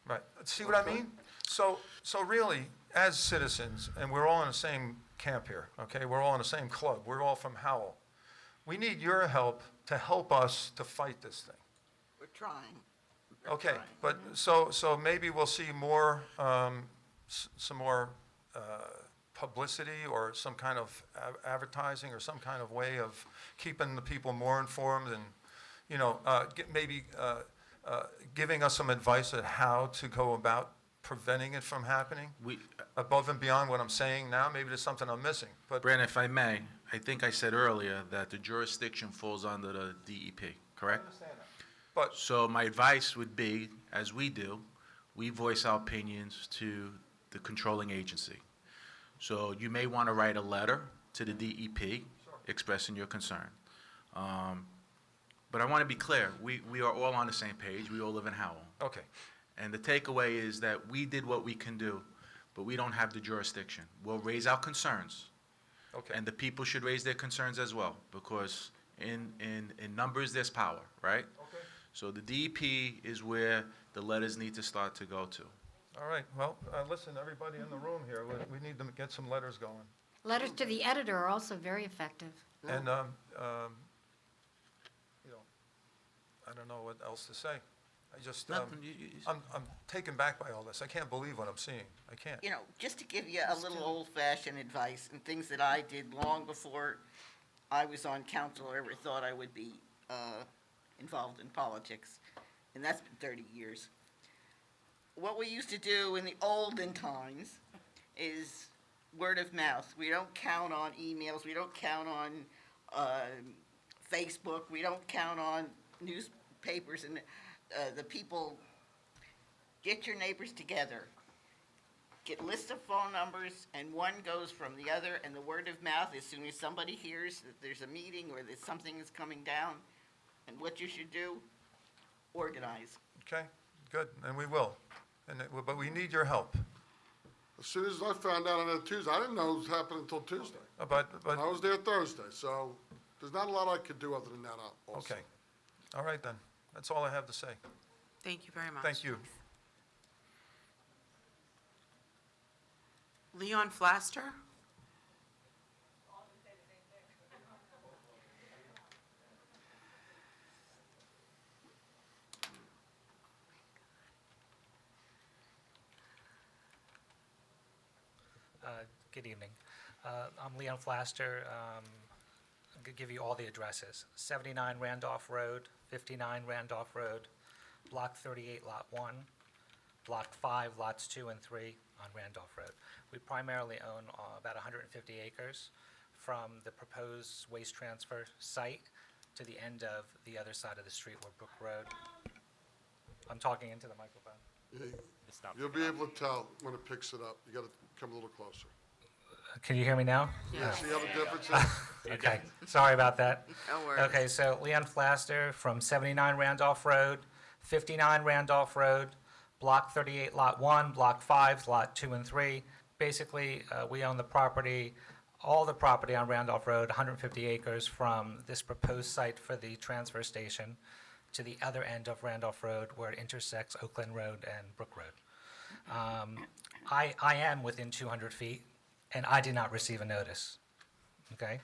Speaker 7: Right, see what I
Speaker 3: Okay.
Speaker 7: mean? So really, as citizens, and we're all in the same camp here, okay? We're all in the same club, we're all from Howell. We need your help to help us to fight this thing.
Speaker 2: We're trying.
Speaker 7: Okay, but, so maybe we'll see more, some more publicity or some kind of advertising or some kind of way of keeping the people more informed and, maybe giving us some advice on how to go about preventing it from happening? Above and beyond what I'm saying now, maybe there's something I'm missing, but,
Speaker 4: Brandon, if I may, I think I said earlier that the jurisdiction falls under the DEP, correct?
Speaker 7: but,
Speaker 4: So my advice would be, as we do, we voice our opinions to the controlling agency. So you may want to write a letter to the DEP expressing your concern. But I want to be clear, we are all on the same page, we all live in Howell.
Speaker 7: Okay,
Speaker 4: And the takeaway is that we did what we can do, but we don't have the jurisdiction. We'll raise our concerns,
Speaker 7: okay.
Speaker 4: and the people should raise their concerns as well, because in numbers, there's power, right?
Speaker 7: Okay.
Speaker 4: So the DEP is where the letters need to start to go to.
Speaker 7: All right, well, listen, everybody in the room here, we need to get some letters going.
Speaker 8: Letters to the editor are also very effective.
Speaker 7: And, you know, I don't know what else to say. I just,
Speaker 4: Nothing,
Speaker 7: I'm taken back by all this. I can't believe what I'm seeing. I can't.
Speaker 2: You know, just to give you a little old-fashioned advice and things that I did long before I was on council or ever thought I would be involved in politics, and that's been 30 years. What we used to do in the olden times is word of mouth. We don't count on emails. We don't count on Facebook. We don't count on newspapers and the people. Get your neighbors together. Get lists of phone numbers, and one goes from the other, and the word of mouth, as soon as somebody hears that there's a meeting or that something is coming down, and what you should do, organize.
Speaker 7: Okay, good, and we will. But we need your help.
Speaker 3: As soon as I found out on that Tuesday, I didn't know it was happening until Tuesday.
Speaker 7: But,
Speaker 3: I was there Thursday, so there's not a lot I could do other than that also.
Speaker 7: okay. All right, then. That's all I have to say.
Speaker 6: Thank you very much.
Speaker 7: Thank you.
Speaker 6: Leon Flaster?
Speaker 13: Good evening. I'm Leon Flaster. I'm going to give you all the addresses. 79 Randolph Road, 59 Randolph Road, Block 38, Lot 1, Block 5, Lots 2 and 3 on Randolph Road. We primarily own about 150 acres from the proposed waste transfer site to the end of the other side of the street where Brook Road. I'm talking into the microphone.
Speaker 3: You'll be able to tell when it picks it up. You gotta come a little closer.
Speaker 13: Can you hear me now?
Speaker 3: Yeah, see how the difference is?
Speaker 13: Okay, sorry about that.
Speaker 6: No worries.
Speaker 13: Okay, so Leon Flaster from 79 Randolph Road, 59 Randolph Road, Block 38, Lot 1, Block 5, Lot 2 and 3. Basically, we own the property, all the property on Randolph Road, 150 acres from this proposed site for the transfer station to the other end of Randolph Road where it intersects Oakland Road and Brook Road. I am within 200 feet, and I did not receive a notice, okay?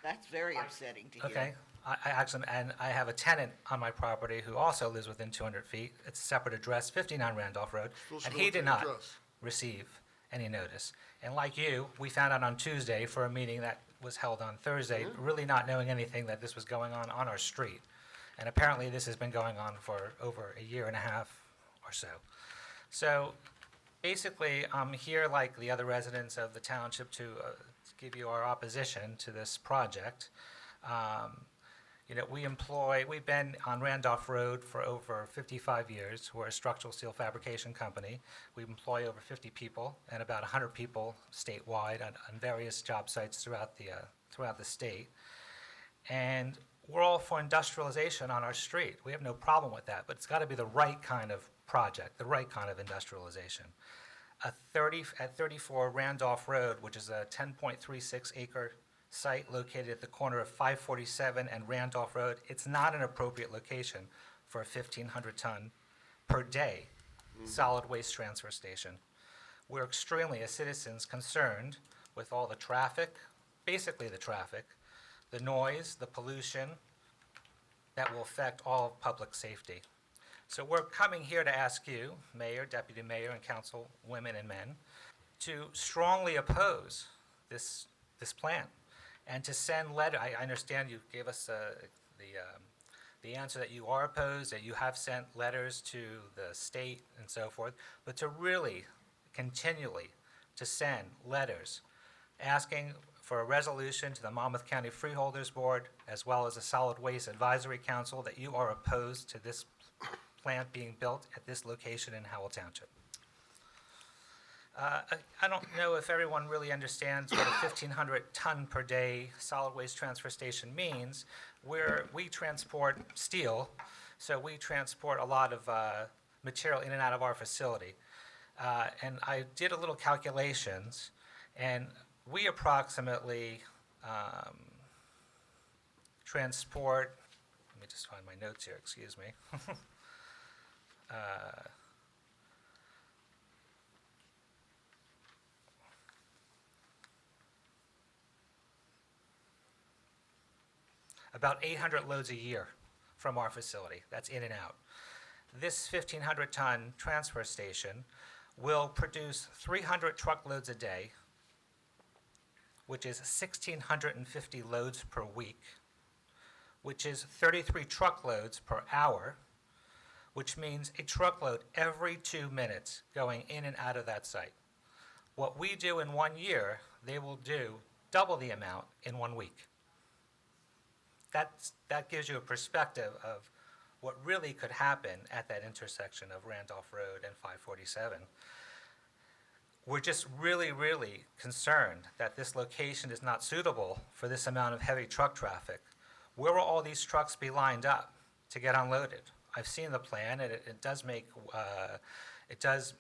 Speaker 2: That's very upsetting to hear.
Speaker 13: Okay, I actually, and I have a tenant on my property who also lives within 200 feet. It's a separate address, 59 Randolph Road,
Speaker 3: Supposed
Speaker 13: and
Speaker 3: to
Speaker 13: he
Speaker 3: go to
Speaker 13: did
Speaker 3: the
Speaker 13: not
Speaker 3: address.
Speaker 13: receive any notice. And like you, we found out on Tuesday for a meeting that was held on Thursday, really not knowing anything that this was going on our street. And apparently this has been going on for over a year and a half or so. So basically, I'm here like the other residents of the township to give you our opposition to this project. You know, we've been on Randolph Road for over 55 years. We're a structural steel fabrication company. We employ over 50 people and about 100 people statewide on various job sites throughout the state. And we're all for industrialization on our street. We have no problem with that, but it's got to be the right kind of project, the right kind of industrialization. At 34 Randolph Road, which is a 10.36 acre site located at the corner of 547 and Randolph Road, it's not an appropriate location for a 1,500 ton per day solid waste transfer station. We're extremely, as citizens, concerned with all the traffic, basically the traffic, the noise, the pollution that will affect all of public safety. So we're coming here to ask you, Mayor, Deputy Mayor, and council women and men, to strongly oppose this plan and to send letter. I understand you gave us the answer that you are opposed, that you have sent letters to the state and so forth, but to really continually to send letters asking for a resolution to the Monmouth County Freeholders Board as well as the Solid Waste Advisory Council that you are opposed to this plant being built at this location in Howell Township. I don't know if everyone really understands what a 1,500 ton per day solid waste transfer station means. We transport steel, so we transport a lot of material in and out of our facility. And I did a little calculations, and we approximately transport, let me just find my notes here, excuse me. About 800 loads a year from our facility. That's in and out. This 1,500-ton transfer station will produce 300 truckloads a day, which is 1,650 loads per week, which is 33 truckloads per hour, which means a truckload every 2 minutes going in and out of that site. What we do in 1 year, they will do double the amount in 1 week. That gives you a perspective of what really could happen at that intersection of Randolph Road and 547. We're just really, really concerned that this location is not suitable for this amount of heavy truck traffic. Where will all these trucks be lined up to get unloaded? I've seen the plan, and it does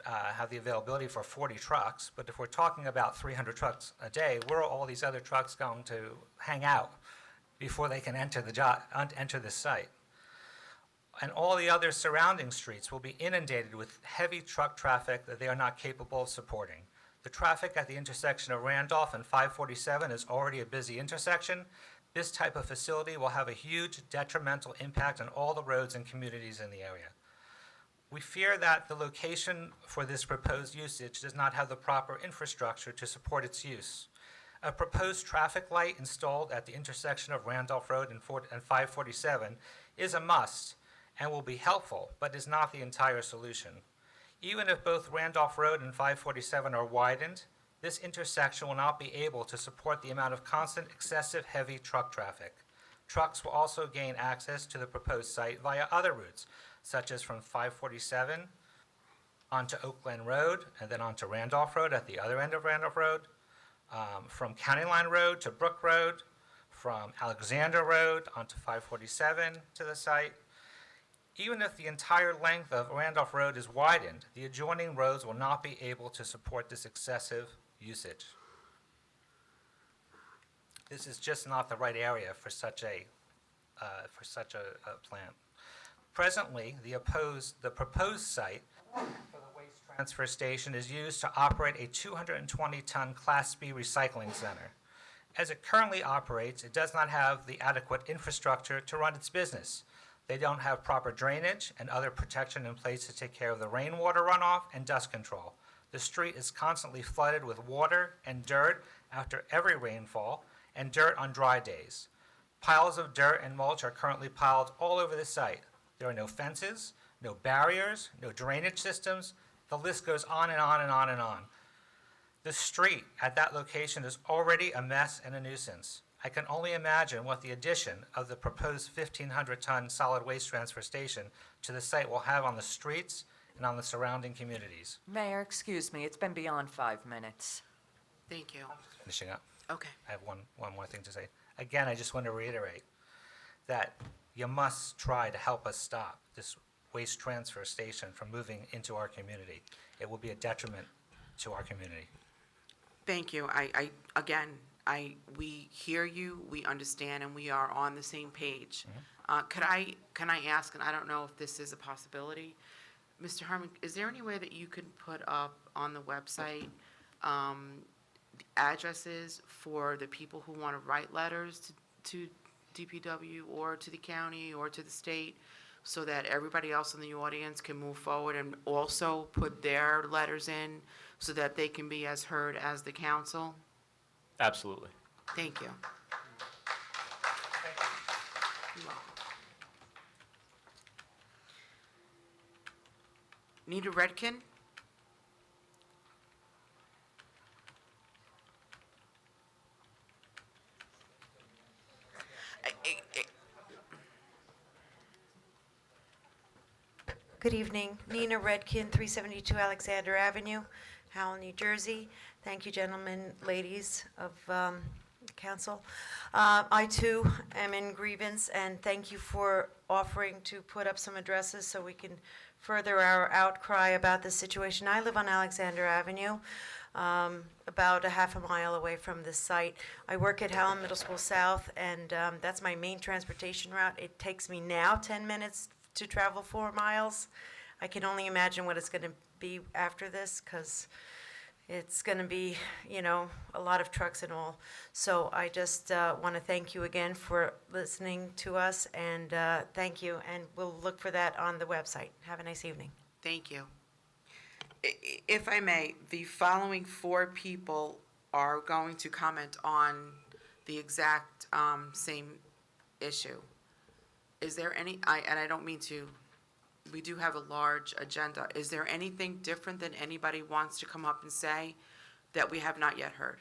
Speaker 13: have the availability for 40 trucks, but if we're talking about 300 trucks a day, where are all these other trucks going to hang out before they can enter the site? And all the other surrounding streets will be inundated with heavy truck traffic that they are not capable of supporting. The traffic at the intersection of Randolph and 547 is already a busy intersection. This type of facility will have a huge detrimental impact on all the roads and communities in the area. We fear that the location for this proposed usage does not have the proper infrastructure to support its use. A proposed traffic light installed at the intersection of Randolph Road and 547 is a must and will be helpful, but is not the entire solution. Even if both Randolph Road and 547 are widened, this intersection will not be able to support the amount of constant, excessive, heavy truck traffic. Trucks will also gain access to the proposed site via other routes, such as from 547 onto Oak Glen Road and then onto Randolph Road at the other end of Randolph Road, from County Line Road to Brook Road, from Alexander Road onto 547 to the site. Even if the entire length of Randolph Road is widened, the adjoining roads will not be able to support this excessive usage. This is just not the right area for such a plant. Presently, the proposed site for the waste transfer station is used to operate a 220-ton Class B recycling center. As it currently operates, it does not have the adequate infrastructure to run its business. They don't have proper drainage and other protection in place to take care of the rainwater runoff and dust control. The street is constantly flooded with water and dirt after every rainfall, and dirt on dry days. Piles of dirt and mulch are currently piled all over the site. There are no fences, no barriers, no drainage systems. The list goes on and on and on and on. The street at that location is already a mess and a nuisance. I can only imagine what the addition of the proposed 1,500-ton solid waste transfer station to the site will have on the streets and on the surrounding communities.
Speaker 1: Mayor, excuse me, it's been beyond 5 minutes.
Speaker 6: Thank you.
Speaker 13: Finishing up.
Speaker 6: Okay.
Speaker 13: I have one more thing to say. Again, I just want to reiterate that you must try to help us stop this waste transfer station from moving into our community. It will be a detriment to our community.
Speaker 6: Thank you. We hear you, we understand, and we are on the same page. Can I ask, and I don't know if this is a possibility, Mr. Harmon, is there any way that you could put up on the website the addresses for the people who want to write letters to DPW or to the county or to the state, so that everybody else in the audience can move forward and also put their letters in so that they can be as heard as the council?
Speaker 9: Absolutely.
Speaker 6: Thank you. You're welcome. Nita Redkin?
Speaker 14: Good evening. Nina Redkin, 372 Alexander Avenue. Howell, New Jersey. Thank you, gentlemen, ladies of council. I too am in grievance, and thank you for offering to put up some addresses so we can further our outcry about this situation. I live on Alexander Avenue, about a half a mile away from this site. I work at Howell Middle School South, and that's my main transportation route. It takes me now 10 minutes to travel 4 miles. I can only imagine what it's going to be after this, because it's going to be, you know, a lot of trucks and all. So I just want to thank you again for listening to us, and thank you, and we'll look for that on the website. Have a nice evening.
Speaker 6: Thank you. If I may, the following 4 people are going to comment on the exact same issue. Is there any, and I don't mean to, we do have a large agenda. Is there anything different that anybody wants to come up and say that we have not yet heard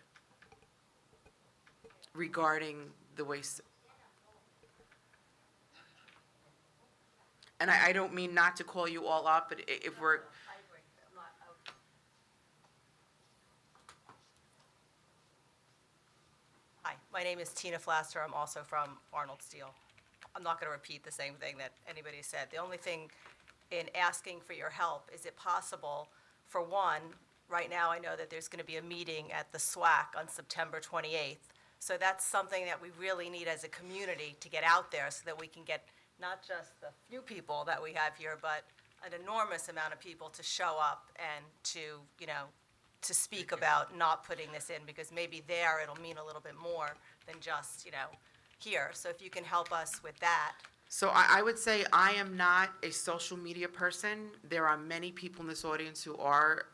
Speaker 6: regarding the waste? And I don't mean not to call you all up, but if we're,
Speaker 15: Hi, my name is Tina Flaster. I'm also from Arnold Steel. I'm not going to repeat the same thing that anybody said. The only thing in asking for your help, is it possible, for one, right now I know that there's going to be a meeting at the SWAC on September 28th. So that's something that we really need as a community to get out there so that we can get not just the few people that we have here, but an enormous amount of people to show up and to, you know, to speak about not putting this in, because maybe there it'll mean a little bit more than just, you know, here. So if you can help us with that.
Speaker 6: so I would say I am not a social media person. There are many people in this audience who are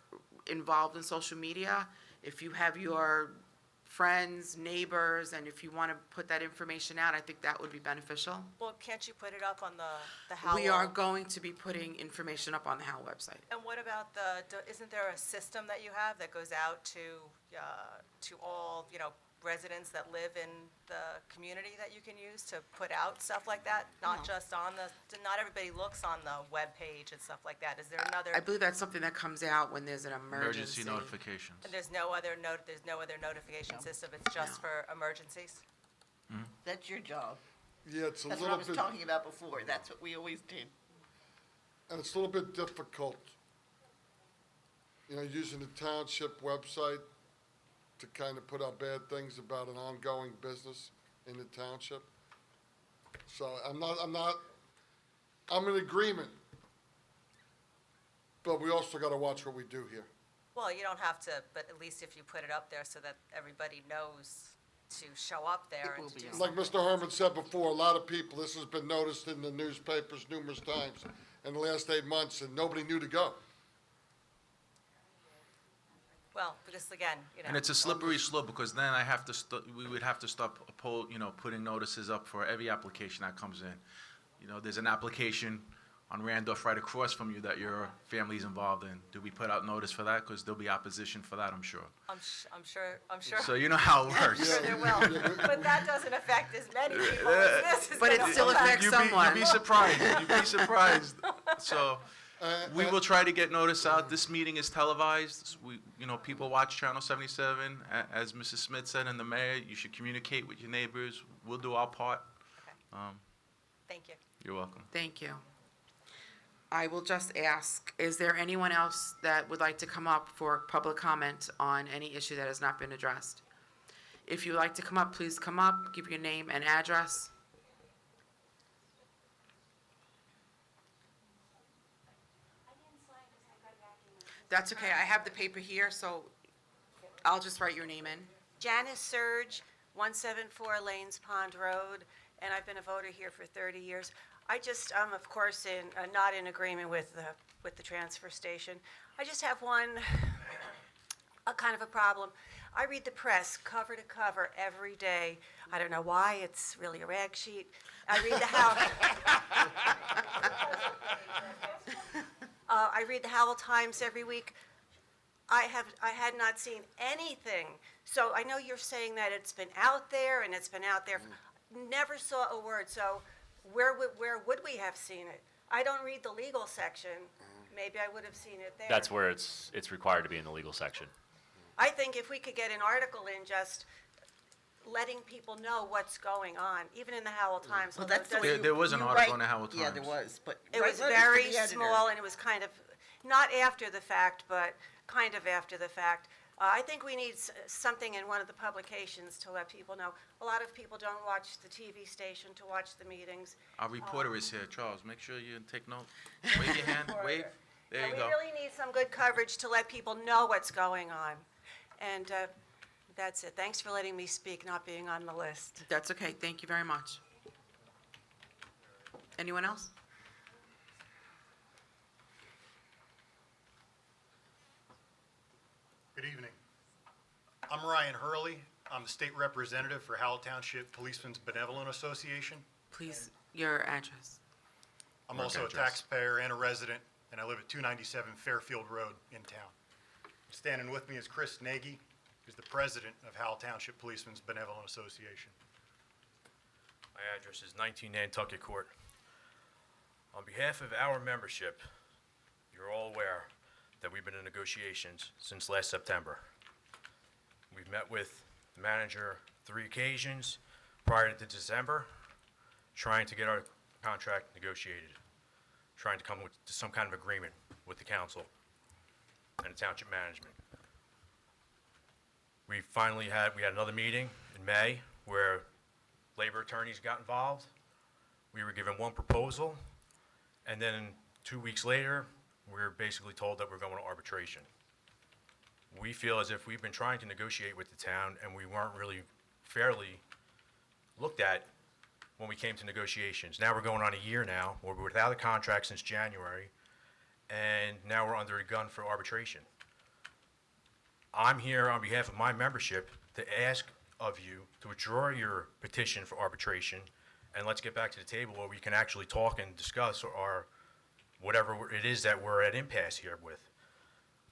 Speaker 6: involved in social media. If you have your friends, neighbors, and if you want to put that information out, I think that would be beneficial.
Speaker 15: Well, can't you put it up on the Howell?
Speaker 6: We are going to be putting information up on the Howell website.
Speaker 15: And what about isn't there a system that you have that goes out to all, you know, residents that live in the community that you can use to put out stuff like that? Not just on not everybody looks on the webpage and stuff like that. Is there another?
Speaker 6: I believe that's something that comes out when there's an emergency.
Speaker 4: Emergency notifications.
Speaker 15: And there's no other notification system, it's just for emergencies?
Speaker 2: That's your job.
Speaker 3: Yeah, it's a
Speaker 2: That's what I
Speaker 3: little
Speaker 2: was
Speaker 3: bit,
Speaker 2: talking about before. That's what we always did.
Speaker 3: and it's a little bit difficult, you know, using the township website to kind of put out bad things about an ongoing business in the township. So I'm in agreement, but we also got to watch what we do here.
Speaker 15: Well, you don't have to, but at least if you put it up there so that everybody knows to show up there
Speaker 2: It
Speaker 15: and
Speaker 2: will
Speaker 15: to
Speaker 2: be
Speaker 15: do
Speaker 2: on.
Speaker 3: Like Mr. Herman said before, a lot of people, this has been noticed in the newspapers numerous times in the last 8 months, and nobody knew to go.
Speaker 15: Well, because again, you know.
Speaker 4: And it's a slippery slope, because then we would have to start putting notices up for every application that comes in. You know, there's an application on Randolph right across from you that your family's involved in. Do we put out notice for that? Because there'll be opposition for that, I'm sure.
Speaker 15: I'm sure.
Speaker 4: So you know how it
Speaker 15: I'm
Speaker 4: works.
Speaker 15: sure there will, but that doesn't affect as many people as this is
Speaker 6: But it
Speaker 15: gonna
Speaker 6: still
Speaker 15: affect.
Speaker 6: affects someone.
Speaker 4: You'd be surprised. You'd be surprised. So we will try to get notice out. This meeting is televised. People watch Channel 77. As Mrs. Smith said, and the mayor, you should communicate with your neighbors. We'll do our part.
Speaker 15: Thank you.
Speaker 4: You're welcome.
Speaker 6: Thank you. I will just ask, is there anyone else that would like to come up for public comment on any issue that has not been addressed? If you'd like to come up, please come up, give your name and address. That's okay, I have the paper here, so I'll just write your name in.
Speaker 14: Janice Surge, 174 Lanes Pond Road, and I've been a voter here for 30 years. I just, I'm of course not in agreement with the transfer station. I just have a kind of a problem. I read the press cover to cover every day. I don't know why, it's really a rag sheet. I read the Howell Times every week. I had not seen anything. So I know you're saying that it's been out there and it's been out there. Never saw a word. So where would we have seen it? I don't read the legal section.
Speaker 15: maybe I would have seen it there.
Speaker 9: That's where it's required to be in the legal section.
Speaker 15: I think if we could get an article in just letting people know what's going on, even in the Howell Times.
Speaker 2: Well,
Speaker 15: although it
Speaker 2: that's the
Speaker 15: doesn't-
Speaker 2: way
Speaker 4: There was an
Speaker 2: you
Speaker 4: article
Speaker 2: write-
Speaker 4: in the Howell
Speaker 2: Yeah, there
Speaker 4: Times.
Speaker 2: was, but.
Speaker 15: It was
Speaker 2: write letters to
Speaker 15: very
Speaker 2: the editor.
Speaker 15: small, and it was kind of, not after the fact, but kind of after the fact. I think we need something in one of the publications to let people know. A lot of people don't watch the TV station to watch the meetings.
Speaker 4: Our reporter is here, Charles, make sure you take note. Wave your hand, wave, there
Speaker 15: Yeah,
Speaker 4: you go.
Speaker 15: We really need some good coverage to let people know what's going on. And that's it. Thanks for letting me speak, not being on the list.
Speaker 6: That's okay, thank you very much. Anyone else?
Speaker 16: Good evening. I'm Ryan Hurley. I'm the state representative for Howell Township Policemen's Benevolent Association.
Speaker 6: Please, your address.
Speaker 16: I'm
Speaker 4: Work
Speaker 16: also a
Speaker 4: address.
Speaker 16: taxpayer and a resident, and I live at 297 Fairfield Road in town. Standing with me is Chris Nagy, who's the president of Howell Township Policemen's Benevolent Association.
Speaker 17: My address is 19 Nantucket Court. On behalf of our membership, you're all aware that we've been in negotiations since last September. We've met with the manager 3 occasions prior to December, trying to get our contract negotiated, trying to come with some kind of agreement with the council and the township management. We had another meeting in May where labor attorneys got involved. We were given one proposal, and then 2 weeks later, we were basically told that we're going to arbitration. We feel as if we've been trying to negotiate with the town, and we weren't really fairly looked at when we came to negotiations. Now we're going on a year now, where we're without a contract since January, and now we're under a gun for arbitration. I'm here on behalf of my membership to ask of you to withdraw your petition for arbitration, and let's get back to the table where we can actually talk and discuss our whatever it is that we're at impasse here with.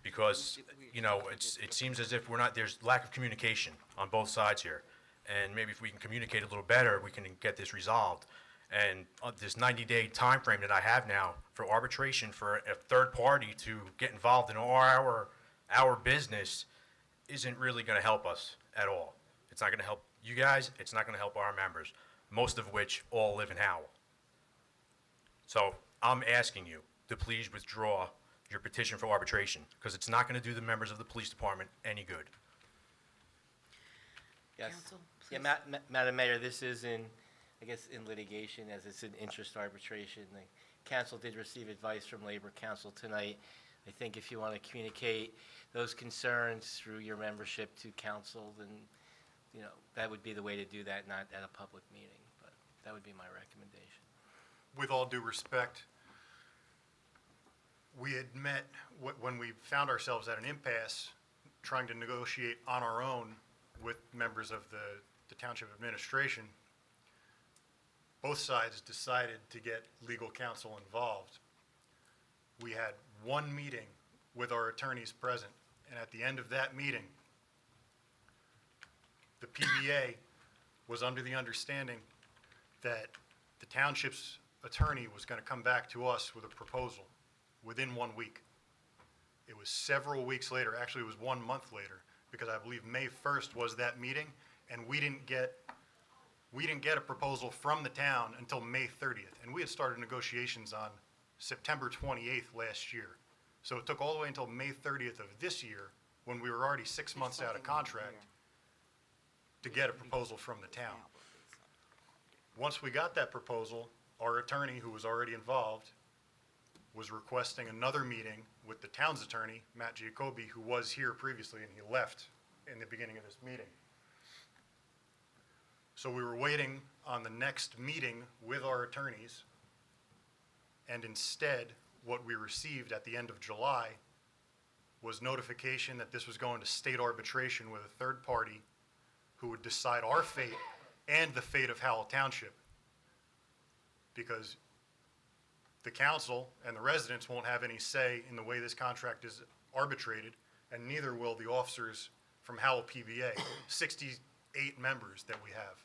Speaker 17: Because, you know, it seems as if there's lack of communication on both sides here. And maybe if we can communicate a little better, we can get this resolved. And this 90-day time frame that I have now for arbitration for a third party to get involved in our business isn't really going to help us at all. It's not going to help you guys. It's not going to help our members, most of which all live in Howell. So I'm asking you to please withdraw your petition for arbitration, because it's not going to do the members of the police department any good.
Speaker 5: Yes.
Speaker 6: Counsel,
Speaker 5: Yeah,
Speaker 6: please.
Speaker 5: Madam Mayor, this is in litigation, as it's an interest arbitration. The council did receive advice from Labor Council tonight. I think if you want to communicate those concerns through your membership to council, then, you know, that would be the way to do that, not at a public meeting. But that would be my recommendation.
Speaker 16: With all due respect, we had met, when we found ourselves at an impasse, trying to negotiate on our own with members of the township administration, both sides decided to get legal counsel involved. We had one meeting with our attorneys present, and at the end of that meeting, the PBA was under the understanding that the township's attorney was going to come back to us with a proposal within 1 week. It was several weeks later, actually it was 1 month later, because I believe May 1st was that meeting, and we didn't get a proposal from the town until May 30th. And we had started negotiations on September 28th last year. So it took all the way until May 30th of this year, when we were already 6 months out of contract, to get a proposal from the town. Once we got that proposal, our attorney, who was already involved, was requesting another meeting with the town's attorney, Matt Giacobbe, who was here previously, and he left in the beginning of this meeting. So we were waiting on the next meeting with our attorneys, and instead, what we received at the end of July was notification that this was going to state arbitration with a third party who would decide our fate and the fate of Howell Township. Because the council and the residents won't have any say in the way this contract is arbitrated, and neither will the officers from Howell PBA, 68 members that we have.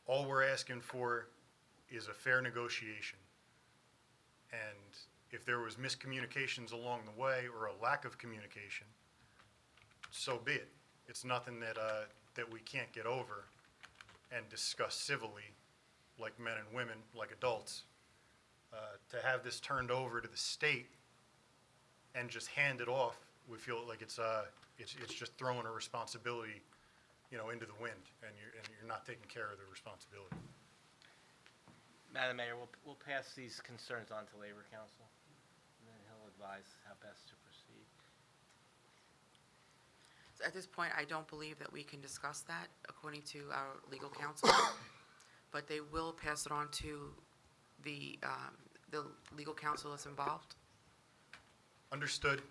Speaker 16: All we're asking for is a fair negotiation. And if there was miscommunications along the way or a lack of communication, so be it. It's nothing that, that we can't get over and discuss civilly, like men and women, like adults. To have this turned over to the state and just hand it off, we feel like it's just throwing a responsibility, into the wind, and you're not taking care of the responsibility.
Speaker 5: Madam Mayor, we'll pass these concerns on to Labor Council, and then he'll advise how best to proceed.
Speaker 6: So at this point, I don't believe that we can discuss that according to our legal counsel, but they will pass it on to the legal counsel that's involved.
Speaker 16: Understood.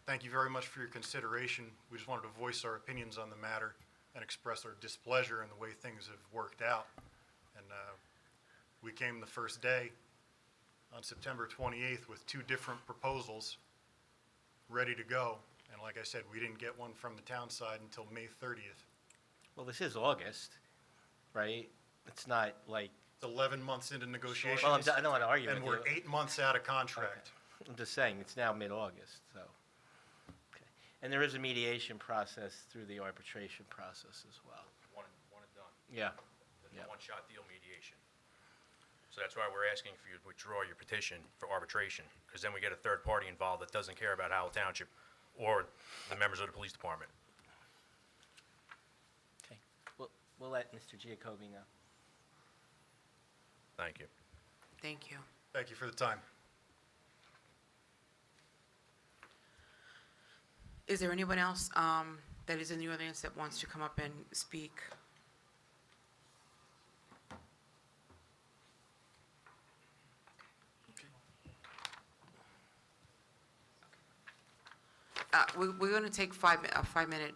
Speaker 16: Thank you very much for your consideration. We just wanted to voice our opinions on the matter and express our displeasure in the way things have worked out. And we came the first day on September 28th with 2 different proposals ready to go. And like I said, we didn't get one from the town side until May 30th.
Speaker 5: Well, this is August, right? It's not like,
Speaker 16: It's 11 months into negotiations.
Speaker 5: well, I don't want to argue with
Speaker 16: And
Speaker 5: you.
Speaker 16: we're 8 months out of contract.
Speaker 5: I'm just saying, it's now mid-August, so. Okay. And there is a mediation process through the arbitration process as well.
Speaker 17: One and done.
Speaker 5: Yeah.
Speaker 17: There's no one-shot deal mediation. So that's why we're asking for you to withdraw your petition for arbitration, because then we get a third party involved that doesn't care about Howell Township or the members of the police department.
Speaker 5: Okay. We'll let Mr. Giacobbe know.
Speaker 17: Thank you.
Speaker 6: Thank you.
Speaker 16: Thank you for the time.
Speaker 6: Is there anyone else that is in the audience that wants to come up and speak? We're going to take a 5-minute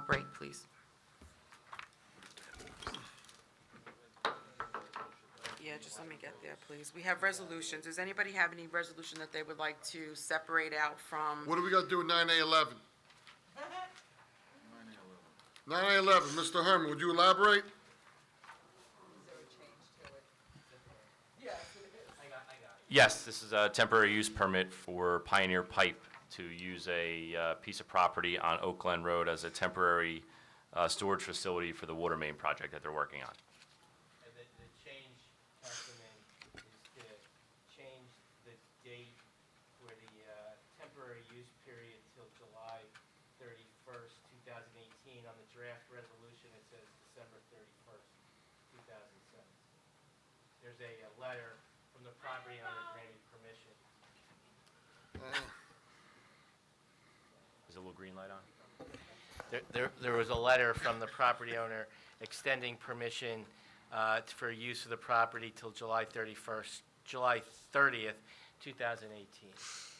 Speaker 6: break, please. Yeah, just let me get there, please. We have resolutions. Does anybody have any resolution that they would like to separate out from?
Speaker 3: What do we got to do with 9A11? 9A11, Mr. Herman, would you elaborate?
Speaker 9: Yes, this is a temporary use permit for Pioneer Pipe to use a piece of property on Oak Glen Road as a temporary storage facility for the water main project that they're working on.
Speaker 5: And the change, Councilman, is to change the date for the temporary use period till July 31st, 2018. On the draft resolution, it says December 31st, 2017. There's a letter from the property owner granting permission.
Speaker 9: Is a little green light on?
Speaker 5: There was a letter from the property owner extending permission for use of the property till July 30th, 2018.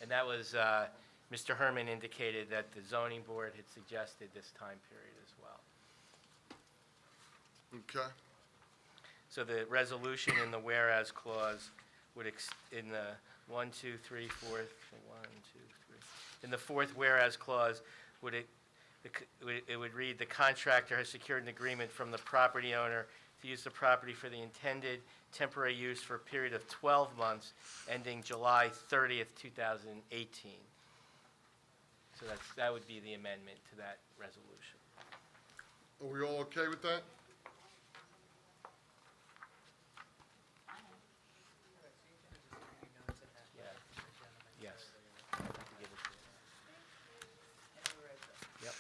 Speaker 5: And that was, Mr. Herman indicated that the zoning board had suggested this time period as well.
Speaker 3: Okay.
Speaker 5: So the resolution in the whereas clause would, in the in the fourth whereas clause, it would read, the contractor has secured an agreement from the property owner to use the property for the intended temporary use for a period of 12 months ending July 30th, 2018. So that would be the amendment to that resolution.
Speaker 3: Are we all okay with that?
Speaker 5: Yes. Yep.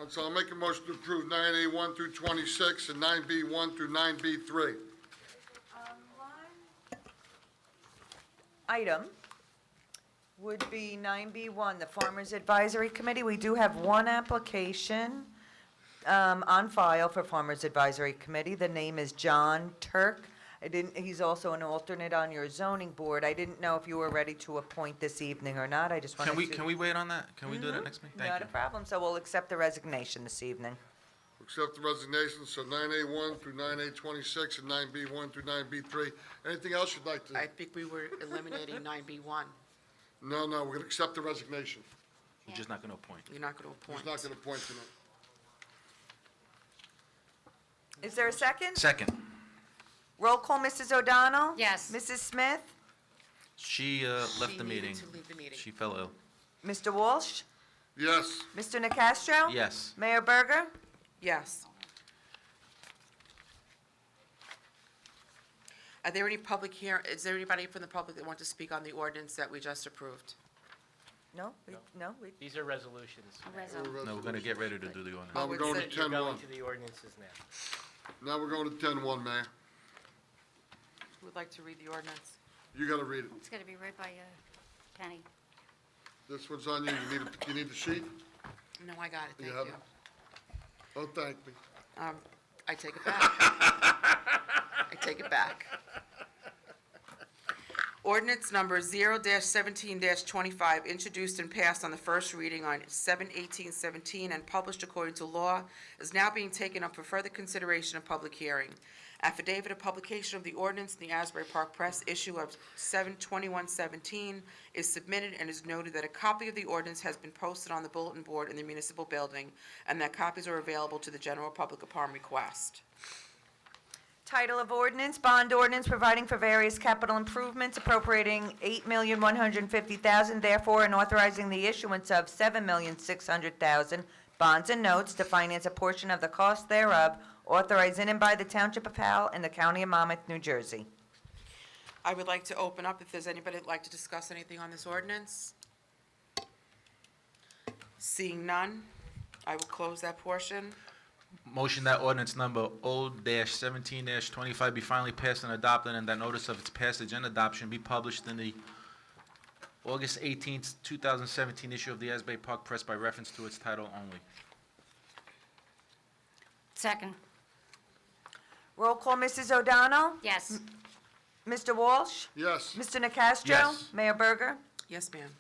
Speaker 3: So I'll make a motion to approve 9A1 through 26 and 9B1 through 9B3.
Speaker 1: Item would be 9B1, the Farmers Advisory Committee. We do have one application on file for Farmers Advisory Committee. The name is John Turk. He's also an alternate on your zoning board. I didn't know if you were ready to appoint this evening or not. I just wanted to.
Speaker 4: Can we wait on that? Can we do that next meeting? Thank
Speaker 1: Not
Speaker 4: you.
Speaker 1: a problem. So we'll accept the resignation this evening.
Speaker 3: Accept the resignation, so 9A1 through 9A26 and 9B1 through 9B3. Anything else you'd like to?
Speaker 6: I think we were eliminating 9B1.
Speaker 3: No, we're going to accept the resignation.
Speaker 4: You're just not going to appoint.
Speaker 6: You're not going to appoint.
Speaker 3: He's not going to appoint tonight.
Speaker 1: Is there a second?
Speaker 4: Second.
Speaker 1: Roll call, Mrs. O'Donnell?
Speaker 8: Yes.
Speaker 1: Mrs. Smith?
Speaker 4: She left the
Speaker 6: needed
Speaker 4: meeting.
Speaker 6: to leave the meeting.
Speaker 4: She fell ill.
Speaker 1: Mr. Walsh?
Speaker 3: Yes.
Speaker 1: Mr. Nacastro?
Speaker 4: Yes.
Speaker 1: Mayor Berger?
Speaker 6: Yes. Are there any public is there anybody from the public that wants to speak on the ordinance that we just approved?
Speaker 1: No? No?
Speaker 5: These are resolutions.
Speaker 4: No, we're gonna get ready to do the ordinance.
Speaker 3: Now we're going to
Speaker 5: You're
Speaker 3: 10-1.
Speaker 5: going to the ordinances now.
Speaker 3: Now we're going to 10-1, Mayor.
Speaker 6: Who would like to read the ordinance?
Speaker 3: You gotta read it.
Speaker 8: It's going to be right by Penny.
Speaker 3: This one's on you. You need the sheet?
Speaker 6: No, I got it,
Speaker 3: You
Speaker 6: thank
Speaker 3: have
Speaker 6: you.
Speaker 3: it? Oh, thank me.
Speaker 6: I take it back. I take it back. Ordinance number 0-17-25, introduced and passed on the first reading on 7/18/17 and published according to law, is now being taken up for further consideration and public hearing. Affidavit of publication of the ordinance in the Asbury Park Press, issue of 7/21/17, is submitted and is noted that a copy of the ordinance has been posted on the bulletin board in the municipal building, and that copies are available to the general public upon request.
Speaker 1: Title of ordinance, bond ordinance providing for various capital improvements appropriating $8,150,000, therefore, and authorizing the issuance of $7,600,000 bonds and notes to finance a portion of the cost thereof, authorized in and by the Township of Howell and the County of Monmouth, New Jersey.
Speaker 6: I would like to open up if there's anybody that'd like to discuss anything on this ordinance. Seeing none, I will close that portion.
Speaker 4: Motion that ordinance number O-17-25 be finally passed and adopted, and that notice of its passage and adoption be published in the August 18th, 2017 issue of the Asbury Park Press by reference to its title only.
Speaker 8: Second.
Speaker 1: Roll call, Mrs. O'Donnell?
Speaker 8: Yes.
Speaker 1: Mr. Walsh?
Speaker 3: Yes.
Speaker 1: Mr. Nacastro?
Speaker 4: Yes.
Speaker 1: Mayor Berger?
Speaker 6: Yes, ma'am.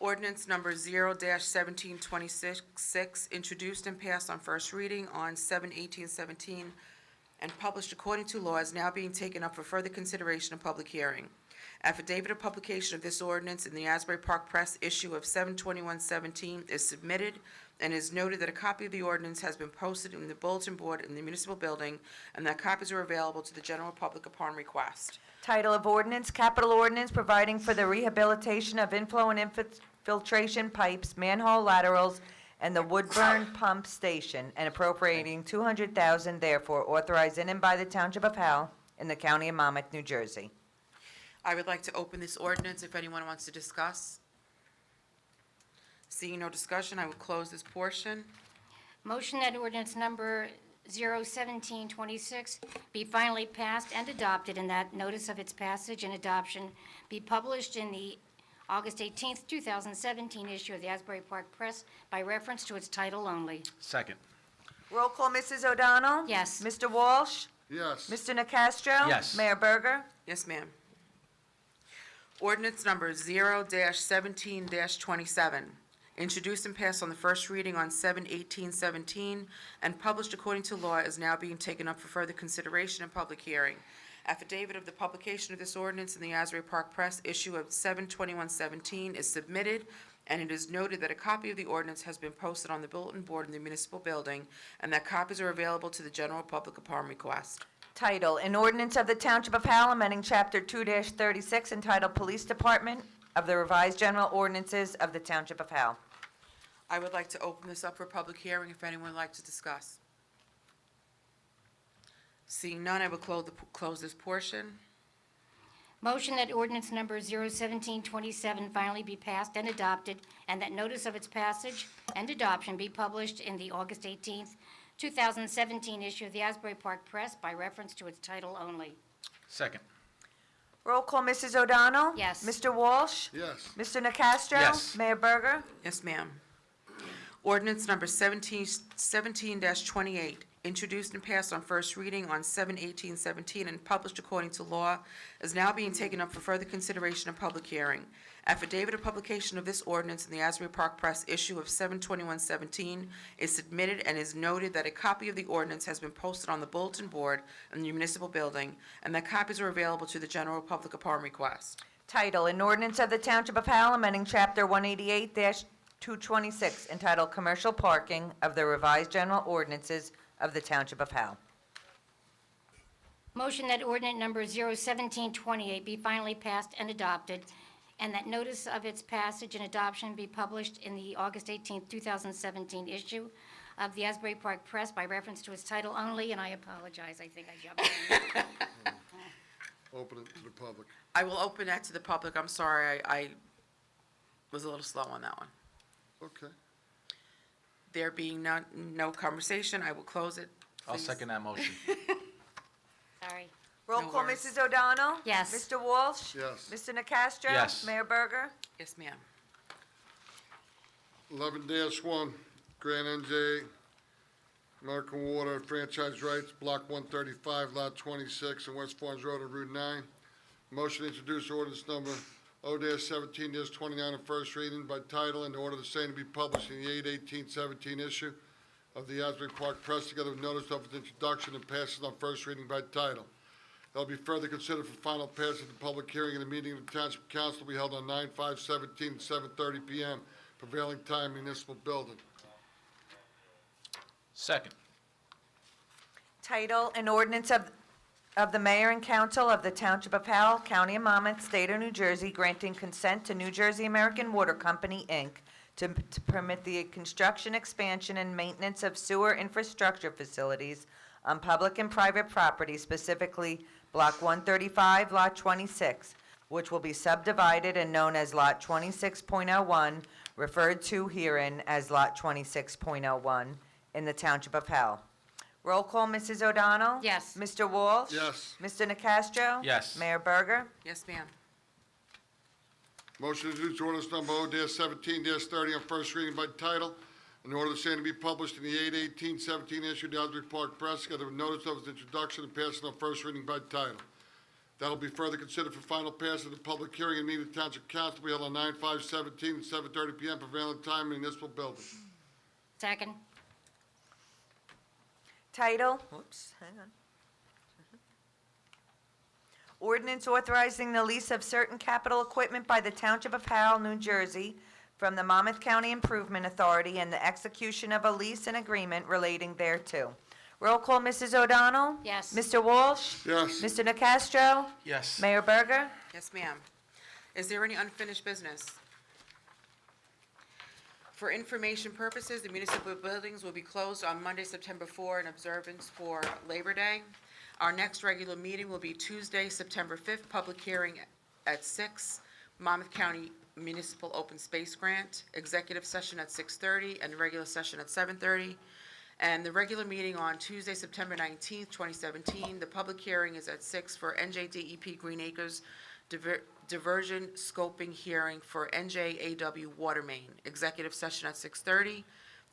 Speaker 6: Ordinance number 0-1726, introduced and passed on first reading on 7/18/17 and published according to law, is now being taken up for further consideration and public hearing. Affidavit of publication of this ordinance in the Asbury Park Press, issue of 7/21/17, is submitted and is noted that a copy of the ordinance has been posted in the bulletin board in the municipal building, and that copies are available to the general public upon request.
Speaker 1: Title of ordinance, capital ordinance providing for the rehabilitation of inflow and infiltration pipes, manhole laterals, and the Woodburn Pump Station, and appropriating $200,000, therefore, authorized in and by the Township of Howell in the County of Monmouth, New Jersey.
Speaker 6: I would like to open this ordinance if anyone wants to discuss. Seeing no discussion, I will close this portion.
Speaker 8: Motion that ordinance number 01726 be finally passed and adopted, and that notice of its passage and adoption be published in the August 18th, 2017 issue of the Asbury Park Press by reference to its title only.
Speaker 4: Second.
Speaker 1: Roll call, Mrs. O'Donnell?
Speaker 8: Yes.
Speaker 1: Mr. Walsh?
Speaker 3: Yes.
Speaker 1: Mr. Nacastro?
Speaker 4: Yes.
Speaker 1: Mayor Berger?
Speaker 6: Yes, ma'am. Ordinance number 0-17-27, introduced and passed on the first reading on 7/18/17 and published according to law, is now being taken up for further consideration and public hearing. Affidavit of the publication of this ordinance in the Asbury Park Press, issue of 7/21/17, is submitted, and it is noted that a copy of the ordinance has been posted on the bulletin board in the municipal building, and that copies are available to the general public upon request.
Speaker 1: Title, an ordinance of the Township of Howell amending Chapter 2-36 entitled Police Department of the Revised General Ordinances of the Township of Howell.
Speaker 6: I would like to open this up for public hearing if anyone would like to discuss. Seeing none, I will close this portion.
Speaker 8: Motion that ordinance number 01727 finally be passed and adopted, and that notice of its passage and adoption be published in the August 18th, 2017 issue of the Asbury Park Press by reference to its title only.
Speaker 4: Second.
Speaker 1: Roll call, Mrs. O'Donnell?
Speaker 8: Yes.
Speaker 1: Mr. Walsh?
Speaker 3: Yes.
Speaker 1: Mr. Nacastro?
Speaker 4: Yes.
Speaker 1: Mayor Berger?
Speaker 6: Yes, ma'am. Ordinance number 17-28, introduced and passed on first reading on 7/18/17 and published according to law, is now being taken up for further consideration and public hearing. Affidavit of publication of this ordinance in the Asbury Park Press, issue of 7/21/17, is submitted and is noted that a copy of the ordinance has been posted on the bulletin board in the municipal building, and that copies are available to the general public upon request.
Speaker 1: Title, an ordinance of the Township of Howell amending Chapter 188-226 entitled Commercial Parking of the Revised General Ordinances of the Township of Howell.
Speaker 8: Motion that ordinance number 01728 be finally passed and adopted, and that notice of its passage and adoption be published in the August 18, 2017 issue of the Asbury Park Press by reference to its title only, and I apologize, I think I jumped in.
Speaker 3: Open it to the public.
Speaker 6: I will open that to the public. I'm sorry, I was a little slow on that one.
Speaker 3: Okay.
Speaker 6: There being no conversation, I will close it.
Speaker 4: I'll
Speaker 6: Please.
Speaker 4: second that motion.
Speaker 8: Sorry.
Speaker 1: Roll
Speaker 6: No
Speaker 1: call,
Speaker 6: worries.
Speaker 1: Mrs. O'Donnell?
Speaker 8: Yes.
Speaker 1: Mr. Walsh?
Speaker 3: Yes.
Speaker 1: Mr. Nacastro?
Speaker 4: Yes.
Speaker 1: Mayor Berger?
Speaker 6: Yes, ma'am.
Speaker 3: 11-1, Grand NJ American Water Franchise Rights, Block 135, Lot 26, on West Farms Road and Route 9. Motion to introduce ordinance number O-17-29 on first reading by title and order the same to be published in the 8/18/17 issue of the Asbury Park Press, together with notice of its introduction and passes on first reading by title. They'll be further considered for final passage at the public hearing in the meeting of the Township Council to be held on 9/5/17 at 7:30 p.m. Prevailing time, municipal building.
Speaker 4: Second.
Speaker 1: Title, an ordinance of the mayor and council of the Township of Howell, County of Monmouth, State of New Jersey, granting consent to New Jersey American Water Company, Inc., to permit the construction, expansion, and maintenance of sewer infrastructure facilities on public and private property, specifically Block 135, Lot 26, which will be subdivided and known as Lot 26.01, referred to herein as Lot 26.01, in the Township of Howell. Roll call, Mrs. O'Donnell?
Speaker 8: Yes.
Speaker 1: Mr. Walsh?
Speaker 3: Yes.
Speaker 1: Mr. Nacastro?
Speaker 4: Yes.
Speaker 1: Mayor Berger?
Speaker 6: Yes, ma'am.
Speaker 3: Motion to introduce ordinance number O-17-30 on first reading by title, in order the same to be published in the 8/18/17 issue of the Asbury Park Press, together with notice of its introduction and passing on first reading by title. That'll be further considered for final passage at the public hearing in meeting of the Township Council to be held on 9/5/17 at 7:30 p.m. prevailing time, municipal building.
Speaker 8: Second.
Speaker 1: Title, hang on. Ordinance authorizing the lease of certain capital equipment by the Township of Howell, New Jersey, from the Monmouth County Improvement Authority, and the execution of a lease and agreement relating thereto. Roll call, Mrs. O'Donnell?
Speaker 8: Yes.
Speaker 1: Mr. Walsh?
Speaker 3: Yes.
Speaker 1: Mr. Nacastro?
Speaker 4: Yes.
Speaker 1: Mayor Berger?
Speaker 6: Yes, ma'am. Is there any unfinished business? For information purposes, the municipal buildings will be closed on Monday, September 4, in observance for Labor Day. Our next regular meeting will be Tuesday, September 5th, public hearing at 6, Monmouth County Municipal Open Space Grant, executive session at 6:30, and the regular session at 7:30. And the regular meeting on Tuesday, September 19th, 2017, the public hearing is at 6 for NJDEP Green Acres diversion scoping hearing for NJAW Water Main, executive session at 6:30,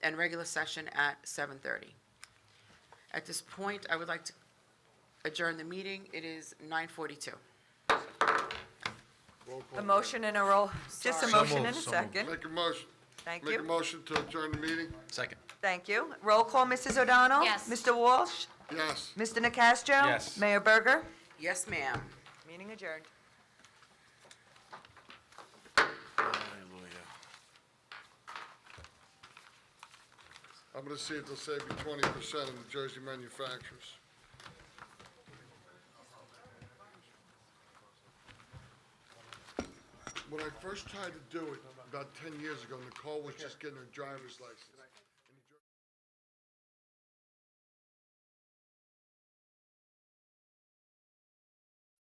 Speaker 6: and regular session at 7:30. At this point, I would like to adjourn the meeting. It is 9:42.
Speaker 3: Roll call.
Speaker 1: A motion and a roll, just a
Speaker 6: Sorry.
Speaker 1: motion and a
Speaker 4: So moved.
Speaker 1: second.
Speaker 3: Make a motion.
Speaker 1: Thank
Speaker 3: Make a
Speaker 1: you.
Speaker 3: motion to adjourn the meeting?
Speaker 4: Second.
Speaker 1: Thank you. Roll call, Mrs. O'Donnell?
Speaker 8: Yes.
Speaker 1: Mr. Walsh?
Speaker 3: Yes.
Speaker 1: Mr. Nacastro?
Speaker 4: Yes.
Speaker 1: Mayor Berger?
Speaker 6: Yes, ma'am.
Speaker 1: Meeting adjourned.
Speaker 3: I'm gonna see if they'll save you 20% in the Jersey manufacturers. When I first tried to do it about 10 years ago, Nicole was just getting her driver's license.